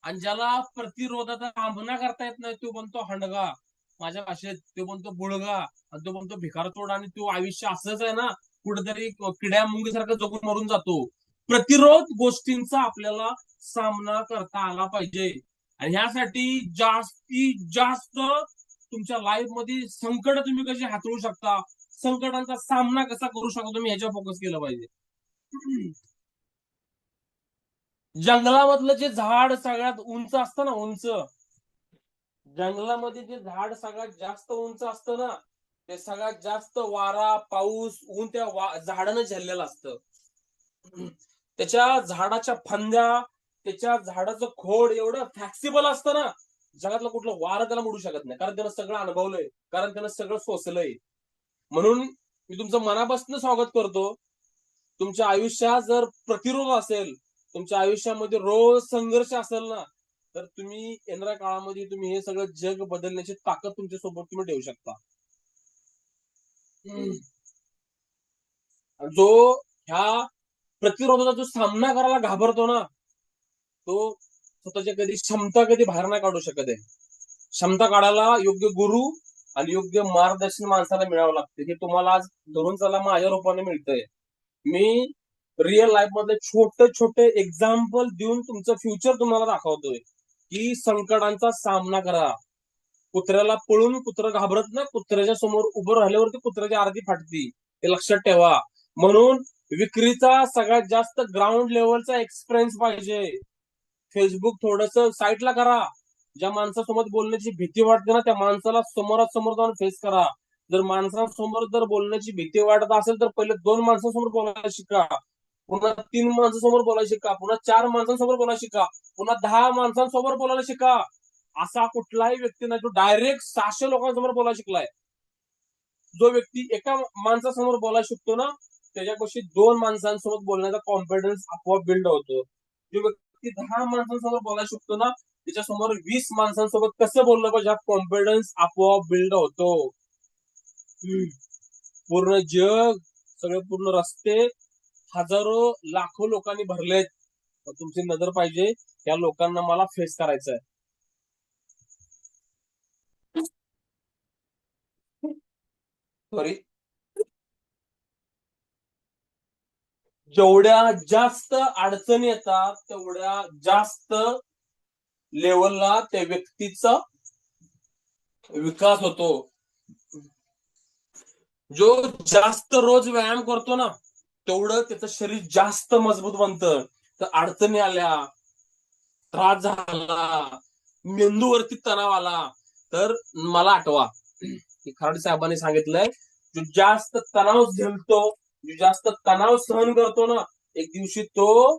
आणि ज्याला प्रतिरोधाचा सामना करता येत नाही तो बनतो हंडगा. माझ्या भाषेत तो बनतो बुळगा आणि तो बनतो भिकारतोड. आणि तो आयुष्य असंच आहे ना कुठेतरी किड्या मुंगीसारखं जगून मरून जातो. प्रतिरोध गोष्टींचा आपल्याला सामना करता आला पाहिजे. आणि ह्यासाठी जास्तीत जास्त तुमच्या लाईफ मध्ये संकट तुम्ही कशी हाताळू शकता, संकटांचा सामना कसा करू शकता तुम्ही ह्याच्यावर फोकस केलं पाहिजे. जंगलामधलं जे झाड सगळ्यात उंच असतं ना, उंच जंगलामध्ये जे झाड सगळ्यात जास्त उंच असतं ना ते सगळ्यात जास्त वारा पाऊस ऊन त्या झाडानं झेललेलं असतं. त्याच्या झाडाच्या फांद्या, त्याच्या झाडाचं खोड एवढं फ्लेक्सिबल असतं ना, जगातलं कुठलं वारं त्याला मोडू शकत नाही. कारण त्यानं सगळं अनुभवलंय, कारण त्यानं सगळं सोसलंय. म्हणून मी तुमचं मनापासून स्वागत करतो. तुमच्या आयुष्यात जर प्रतिरोध असेल, तुमच्या आयुष्यामध्ये रोज संघर्ष असेल ना, तर तुम्ही येणाऱ्या काळामध्ये तुम्ही हे सगळं जग बदलण्याची ताकद तुमच्या सोबत तुम्ही ठेवू शकता. जो ह्या प्रतिरोधाचा जो सामना करायला घाबरतो ना, तो स्वतःच्या कधी क्षमता कधी बाहेर नाही काढू शकत आहे. क्षमता काढायला योग्य गुरु आणि योग्य मार्गदर्शन माणसाला मिळावं लागतं. हे तुम्हाला आज धरून चला माझ्या रूपाने मिळतंय. मी रिअल लाईफ मधले छोटे छोटे एक्झाम्पल देऊन तुमचं फ्युचर तुम्हाला दाखवतोय की संकटांचा सामना करा. कुत्र्याला पळून कुत्रं घाबरत नाही, कुत्र्याच्या समोर उभं राहिल्यावरती कुत्र्याची आरती फाटती, हे लक्षात ठेवा. म्हणून विक्रीचा सगळ्यात जास्त ग्राउंड लेवलचा एक्सपिरियन्स पाहिजे. फेसबुक थोडस साईडला करा. ज्या माणसासोबत बोलण्याची भीती वाटते ना, त्या माणसाला समोरासमोर जाऊन फेस करा. जर माणसांसमोर जर बोलण्याची भीती वाटत असेल तर पहिले 2 माणसांसमोर बोलायला शिका, पुन्हा 3 माणसांसमोर बोलायला शिका, पुन्हा 4 माणसांसमोर बोलायला शिका, पुन्हा 10 माणसांसमोर बोलायला शिका. असा कुठलाही व्यक्ती नाही जो डायरेक्ट 600 लोकांसमोर बोलायला शिकलाय. जो व्यक्ती एका माणसासमोर बोलायला शिकतो ना, त्याच्यापाशी 2 माणसांसोबत बोलण्याचा कॉन्फिडन्स आपोआप बिल्ड होतो. जो व्यक्ती 10 माणसांसमोर बोलायला शिकतो ना, त्याच्यासमोर 20 माणसांसोबत कसं बोललं पाहिजे हा कॉन्फिडन्स आपोआप बिल्ड होतो. पूर्ण जग, सगळे पूर्ण रस्ते हजारो लाखो लोकांनी भरलेत. तुमची नजर पाहिजे, या लोकांना मला फेस करायचंय. सॉरी. जेवढ्या जास्त अडचणी येतात तेवढ्या जास्त लेवलला त्या व्यक्तीचा विकास होतो. जो जास्त रोज व्यायाम करतो ना, तेवढं त्याचं शरीर जास्त मजबूत बनतं. तर अडचणी आल्या, त्रास झाला, मेंदूवरती तणाव आला, तर मला आठवा की खराडे साहेबांनी सांगितलंय, जो जास्त तणाव झेलतो, जो जास्त तणाव सहन करतो ना, एक दिवशी तो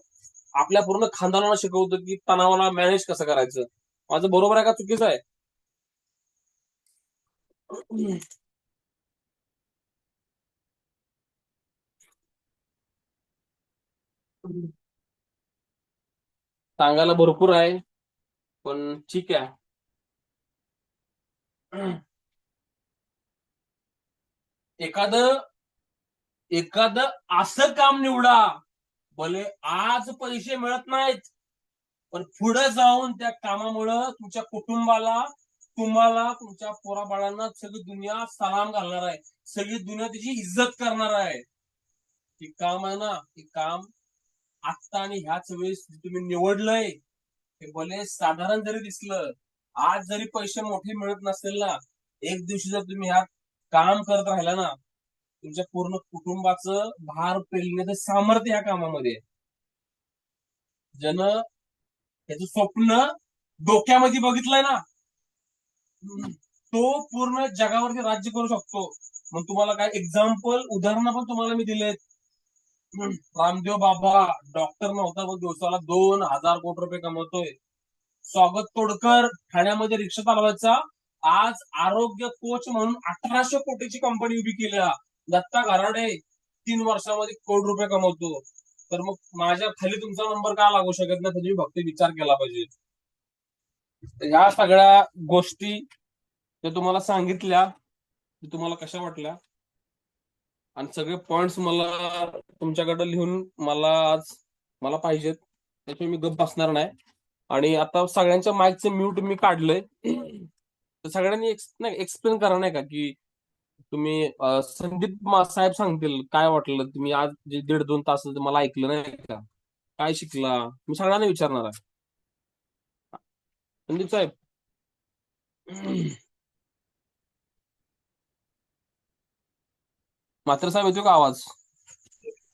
आपल्या पूर्ण खानदानाला शिकवतो की तणावाला मॅनेज कसं करायचं. माझं बरोबर आहे का चुकीचं आहे? सांगायला भरपूर आहे, पण ठीक आहे. एखादं एखादं असं काम निवडा, भले आज पैसे मिळत नाहीत, पण पुढे जाऊन त्या कामामुळं तुमच्या कुटुंबाला, तुम्हाला, तुमच्या पोराबाळांना सगळी दुनिया सलाम घालणार आहे. सगळी दुनिया त्याची इज्जत करणार आहे. हे काम आहे ना, हे काम आत्ता आणि ह्याच वेळेस तुम्ही निवडलंय, हे भले साधारण जरी दिसलं, आज जरी पैसे मोठे मिळत नसतील ना, एक दिवशी जर तुम्ही ह्यात काम करत राहिला ना, तुमच्या पूर्ण कुटुंबाचं भार पेलण्याचं सामर्थ्य ह्या कामामध्ये आहे. ज्यानं त्याचं स्वप्न डोक्यामध्ये बघितलंय ना, तो पूर्ण जगावरती राज्य करू शकतो. मग तुम्हाला काय एक्झाम्पल उदाहरणं पण तुम्हाला मी दिलेत. रामदेव बाबा डॉक्टर नव्हता, पण दिवसाला 2,000 कोटी रुपये कमवतोय. स्वागत तोडकर ठाण्यामध्ये रिक्षा चालवायचा, आज आरोग्य कोच म्हणून 1,800 कोटीची कंपनी उभी केली. दत्ता घराडे 3 वर्षामध्ये ₹1 कोटी कमवतो. तर मग माझ्या खाली तुमचा नंबर का लागू शकत नाही, तुम्ही फक्त विचार केला पाहिजे. ह्या सगळ्या गोष्टी त्या तुम्हाला सांगितल्या, तुम्हाला कशा वाटल्या, आणि सगळे पॉइंट्स मला तुमच्याकडे लिहून मला पाहिजेत. त्याच्यामुळे मी गप्प बसणार नाही. आणि आता सगळ्यांच्या माईकचं म्यूट मी काढलंय. तर सगळ्यांनी नाही एक्सप्लेन करा, नाही का, की तुम्ही संदीप साहेब सांगतील काय वाटलं, तुम्ही आज जे 1.5-2 तास मला ऐकलं नाही का, काय शिकला, मी सगळ्यांना विचारणार आहे. संदीप साहेब. मात्र साहेब येतो का आवाज?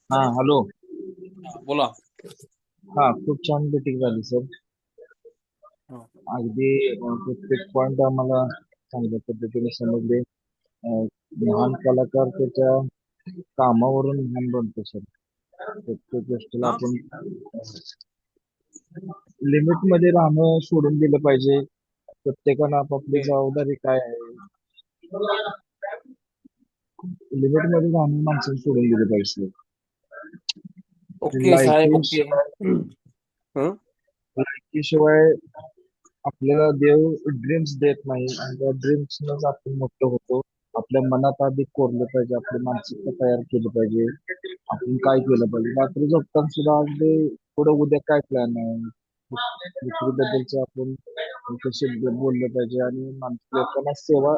हा हॅलो. बोला. हा, खूप छान मीटिंग झाली सर. अगदी प्रत्येक पॉइंट आम्हाला चांगल्या पद्धतीने समजले. महान कलाकार त्याच्या कामावरून महान बनतो सर. प्रत्येक गोष्टीला हा आपण लिमिट मध्ये राहणं सोडून दिलं पाहिजे. प्रत्येकानं आपापली ओके जबाबदारी काय आहे लिमिट मध्ये राहणं माणसाने सोडून दिलं पाहिजे. ओके साहेब ओके. लायकीशिवाय हं? लायकीशिवाय आपल्याला देव ड्रीम्स देत नाही आणि त्या ड्रीम्सनच आपण मोठं होतो. आपल्या मनात आधी कोरलं पाहिजे, आपली मानसिकता तयार केली पाहिजे. आपण काय केलं पाहिजे रात्री झोपताना सुद्धा आज ते पुढे उद्या काय प्लॅन आहे, दुसरीबद्दलचे आपण कसे बोललं पाहिजे आणि लोकांना सेवा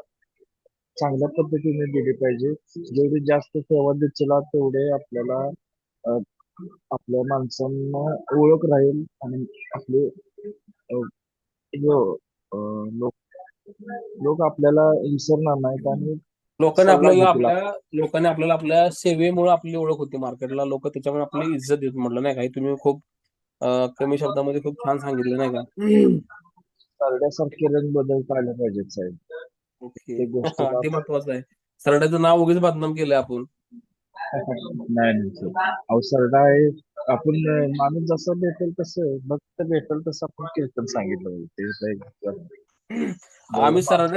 चांगल्या पद्धतीने दिली पाहिजे. जेवढी जास्त सेवा देशील तेवढे आपल्याला अ, आपल्या माणसांना ओळख राहील आणि आपले अ, जो, अ, लोक लोक आपल्याला विसरणार नाहीत आणि लोकांनी सल्ला आपल्याला घेतील. आपल्या लोकांनी आपल्याला आपल्या सेवेमुळे आपली ओळख होती मार्केटला. लोक त्याच्यामुळे आपली इज्जत देत म्हटलं नाही का. हे तुम्ही खूप कमी शब्दामध्ये खूप छान सांगितलं नाही का. सरड्यासारखे रंग बदलता आले पाहिजेत साहेब. ओके. ते गोष्टीला ते महत्वाचं आहे. सरड्याचं नाव उगीच बदनाम केलंय आपण. नाही नाही सर, अहो सरडा आहे. आपण माणूस जसं भेटेल तसं भक्त भेटेल तसं आपण कीर्तन सांगितलं पाहिजे. ते काही आम्ही बोला.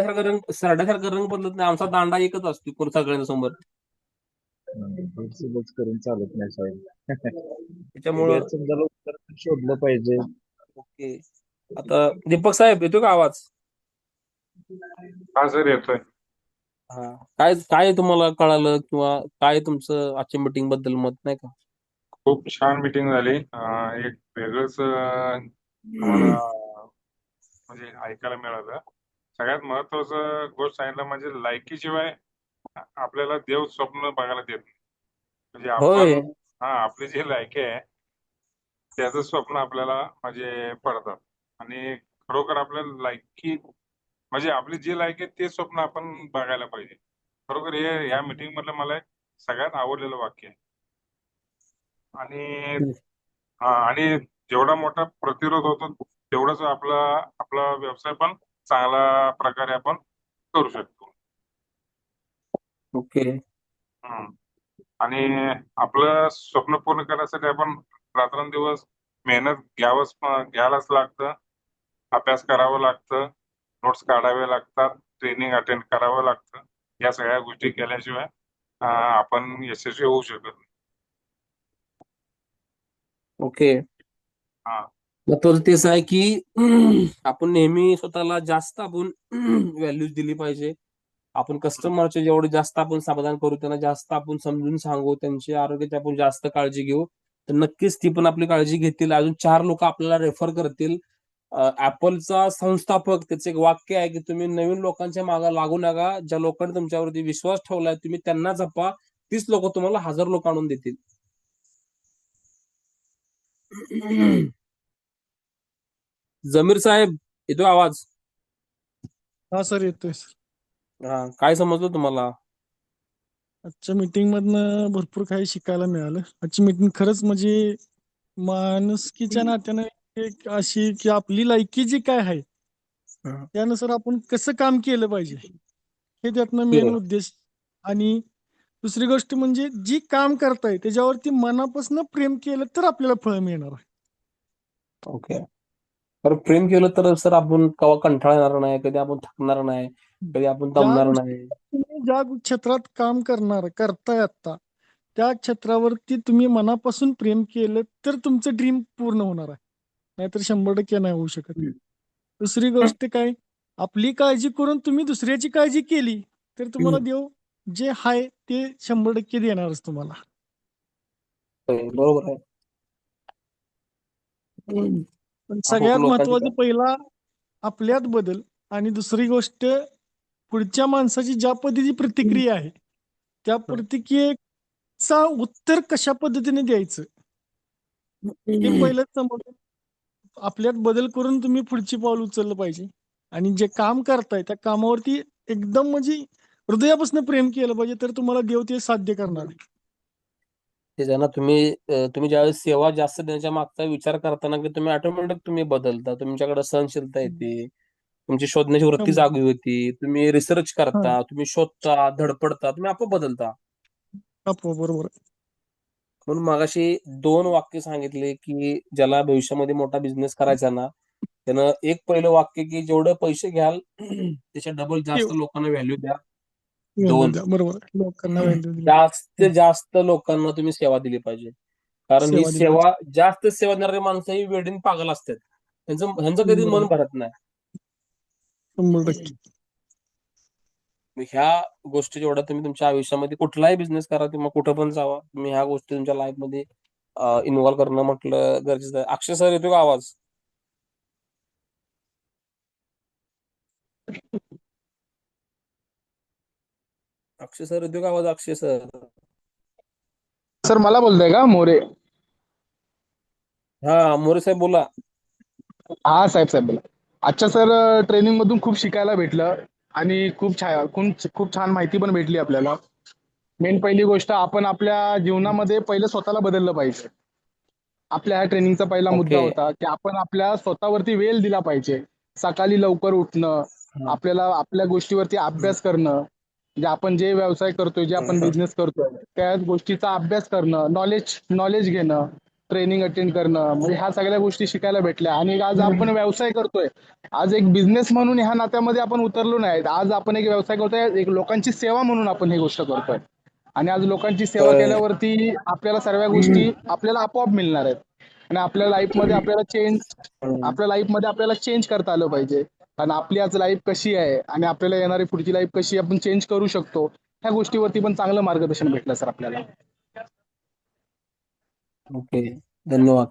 सरड्यासारखा रंग बदलत नाही. आमचा दांडा एकच असतो सगळ्यांच्या समोर. गैरसमज करून चालत नाही साहेब. त्याच्यामुळं गैरसमजाला उत्तर शोधलं पाहिजे. ओके. आता दीपक साहेब येतो का आवाज? हा सर येतोय. हा. काय काय तुम्हाला कळालं किंवा काय तुमचं आजच्या मीटिंग बद्दल मत नाही का? खूप छान मीटिंग झाली. एक वेगळंच आम्हाला म्हणजे ऐकायला मिळालं. सगळ्यात महत्वाचं गोष्ट सांगितलं म्हणजे लायकीशिवाय आपल्याला देव स्वप्न बघायला देत नाही. म्हणजे होय. आपण आपली जी लायकी आहे त्याचं स्वप्न आपल्याला म्हणजे पडतात आणि खरोखर आपल्याला लायकी म्हणजे आपली जी लायकी आहे ते स्वप्न आपण बघायला पाहिजे. खरोखर हे या मीटिंग मधलं मला एक सगळ्यात आवडलेलं वाक्य आहे. आणि आणि जेवढा मोठा प्रतिरोध होतो तेवढाच आपला आपला व्यवसाय पण चांगल्या प्रकारे आपण करू शकतो. ओके. हम्म. आणि आपलं स्वप्न पूर्ण करण्यासाठी आपण रात्रंदिवस मेहनत घ्यायलाच लागतं. अभ्यास करावं लागतं, नोट्स काढावे लागतात, ट्रेनिंग अटेंड करावं लागतं. या सगळ्या गोष्टी केल्याशिवाय आपण यशस्वी होऊ शकत नाही. ओके. हा महत्वाचं तेच आहे की आपण नेहमी स्वतःला जास्त आपण व्हॅल्यूज दिली पाहिजे. आपण कस्टमरचे जेवढे जास्त आपण समाधान करू, त्यांना जास्त आपण समजून सांगू, त्यांच्या आरोग्याची आपण जास्त काळजी घेऊ, तर नक्कीच ती पण आपली काळजी घेतील. अजून 4 लोक आपल्याला रेफर करतील. ऍपलचा संस्थापक त्याचं एक वाक्य आहे की तुम्ही नवीन लोकांच्या मागे लागू नका. ज्या लोकांनी तुमच्यावरती विश्वास ठेवलाय तुम्ही त्यांना जपा. तीच लोक तुम्हाला 1000 लोक आणून देतील. जमीर साहेब येतो आवाज? हा सर, येतोय सर. हा, काय समजलं तुम्हाला? आजच्या मीटिंग मधनं भरपूर काही शिकायला मिळालं. आजची मीटिंग खरंच म्हणजे माणुसकीच्या नात्यानं एक अशी की आपली लायकी जी काय आहे त्यानुसार आपण कसं काम केलं पाहिजे हे त्यातनं मेन उद्देश. आणि दुसरी गोष्ट म्हणजे जी काम करताय त्याच्यावरती मनापासून प्रेम केलं तर आपल्याला फळ मिळणार आहे. ओके. तर प्रेम केलं तर सर आपण कवा कंटाळणार नाही, कधी आपण थकणार नाही, कधी आपण ज्या दमणार गोष्टी नाही. तुम्ही ज्या क्षेत्रात काम करताय आता त्या क्षेत्रावरती तुम्ही मनापासून प्रेम केलं तर तुमचं ड्रीम पूर्ण होणार आहे, नाहीतर 100% नाही होऊ शकत. दुसरी गोष्ट काय, आपली काळजी करून तुम्ही दुसऱ्याची काळजी केली तर तुम्हाला देव जे आहे ते 100% देणारच तुम्हाला. बरोबर आहे. पण आपण सगळ्यात लोकांची महत्वाचं पहिला आपल्यात बदल, आणि दुसरी गोष्ट पुढच्या माणसाची ज्या पद्धतीची प्रतिक्रिया आहे त्या प्रतिक्रियेचा उत्तर कशा पद्धतीने द्यायचं हे पहिलं समजून आपल्यात बदल करून तुम्ही पुढची पाऊल उचललं पाहिजे. आणि जे काम करताय त्या कामावरती एकदम म्हणजे हृदयापासून प्रेम केलं पाहिजे, तर तुम्हाला देव ते साध्य करणार आहे. ते ज्यांना तुम्ही ज्यावेळेस सेवा जास्त देण्याच्या मागचा विचार करताना की तुम्ही ऑटोमॅटिक तुम्ही बदलता, तुमच्याकडे सहनशीलता येते, तुमची शोधण्याची वृत्ती शंभर. जागी होती, तुम्ही रिसर्च हा, करता, तुम्ही शोधता, धडपडता, तुम्ही आपोआप बदलता. बरोबर आहे. म्हणून मगाशी 2 वाक्य सांगितले की ज्याला भविष्यामध्ये मोठा बिझनेस करायचा ना, त्यानं एक पहिलं वाक्य की जेवढे पैसे घ्याल त्याच्या डबल जास्त लोकांना व्हॅल्यू द्या. व्हॅल्यू 2 द्या, बरोबर आहे. लोकांना व्हॅल्यू दिली जास्तीत जास्त लोकांना तुम्ही सेवा दिली पाहिजे. कारण ही सेवा दिली पाहिजे. सेवा जास्त सेवा देणारी माणसं ही वेडीन पागल असतात. ह्यांचं कधी मन बरोबर. भरत नाही. 100%. मग ह्या गोष्टी जेवढ्या तुम्ही तुमच्या आयुष्यामध्ये कुठलाही बिझनेस करा किंवा कुठं पण जावा, तुम्ही ह्या गोष्टी तुमच्या लाईफमध्ये इन्व्हॉल्व करणं म्हटलं गरजेचं आहे. अक्षय सर येतो का आवाज? अक्षय सर येतो का आवाज? अक्षय सर. सर मला बोलताय का मोरे? हा मोरे साहेब बोला. हा साहेब बोला. आजच्या सर ट्रेनिंग मधून खूप शिकायला भेटलं आणि खूप छान माहिती पण भेटली आपल्याला. मेन पहिली गोष्ट, आपण आपल्या जीवनामध्ये पहिलं स्वतःला बदललं पाहिजे. आपल्या ह्या ट्रेनिंगचा पहिला मुद्दा ओके. होता की आपण आपल्या स्वतःवरती वेळ दिला पाहिजे. सकाळी लवकर उठणं, आपल्याला आपल्या गोष्टीवरती अभ्यास करणं, जे व्यवसाय करतोय, जे आपण बिझनेस करतोय त्या गोष्टीचा अभ्यास करणं, नॉलेज घेणं, ट्रेनिंग अटेंड करणं, म्हणजे ह्या सगळ्या गोष्टी शिकायला भेटल्या. आणि आज आपण व्यवसाय करतोय, आज एक बिझनेस म्हणून ह्या नात्यामध्ये आपण उतरलो नाही. आज आपण एक व्यवसाय करतोय, एक लोकांची सेवा म्हणून आपण ही गोष्ट करतोय. आणि आज लोकांची सेवा होय. केल्यावरती आपल्याला सर्व गोष्टी आपल्याला आपोआप मिळणार आहेत. आणि आपल्या लाईफमध्ये आपल्याला चेंज करता आलं पाहिजे. आणि आपली आज लाईफ कशी आहे आणि आपल्याला येणारी पुढची लाईफ कशी आपण चेंज करू शकतो, ह्या गोष्टीवरती पण चांगलं मार्गदर्शन भेटलं सर आपल्याला. ओके. धन्यवाद.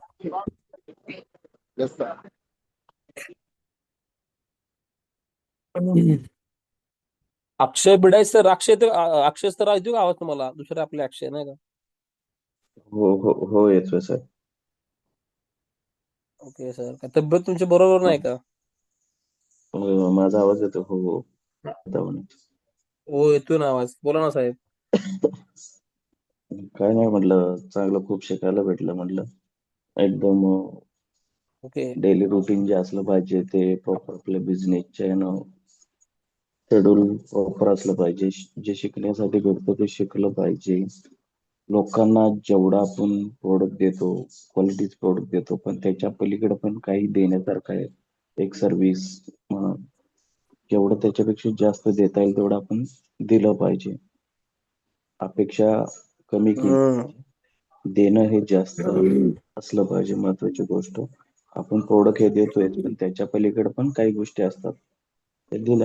Yes sir. अक्षय बिडाय सर. अक्षय सर ऐकतो का आवाज तुम्हाला? दुसरे आपले अक्षय नाही का? हो येतोय सर. Okay sir. तब्येत तुमची बरोबर नाही का? माझा आवाज येतो? हो हो येतोय ना आवाज. बोला ना साहेब. काय नाही म्हटलं, चांगलं खूप शिकायला भेटलं म्हटलं. एकदम ओके. डेली रुटीन जे असलं पाहिजे ते प्रॉपर आपल्या बिझनेसचे शेड्यूल प्रॉपर असलं पाहिजे. जे शिकण्यासाठी भेटतं ते शिकलं पाहिजे. लोकांना जेवढा आपण प्रोडक्ट देतो, क्वालिटीच प्रोडक्ट देतो, पण त्याच्या पलीकडे पण काही देण्यासारखं आहे. एक सर्व्हिस म्हणून जेवढं त्याच्यापेक्षा जास्त देता येईल तेवढं आपण दिलं पाहिजे. अपेक्षा कमी केली पाहिजे. देणं हे जास्त असलं पाहिजे. महत्वाची गोष्ट, आपण प्रोडक्ट हे देतोय पण त्याच्या पलीकडे पण काही गोष्टी असतात ते दिल्या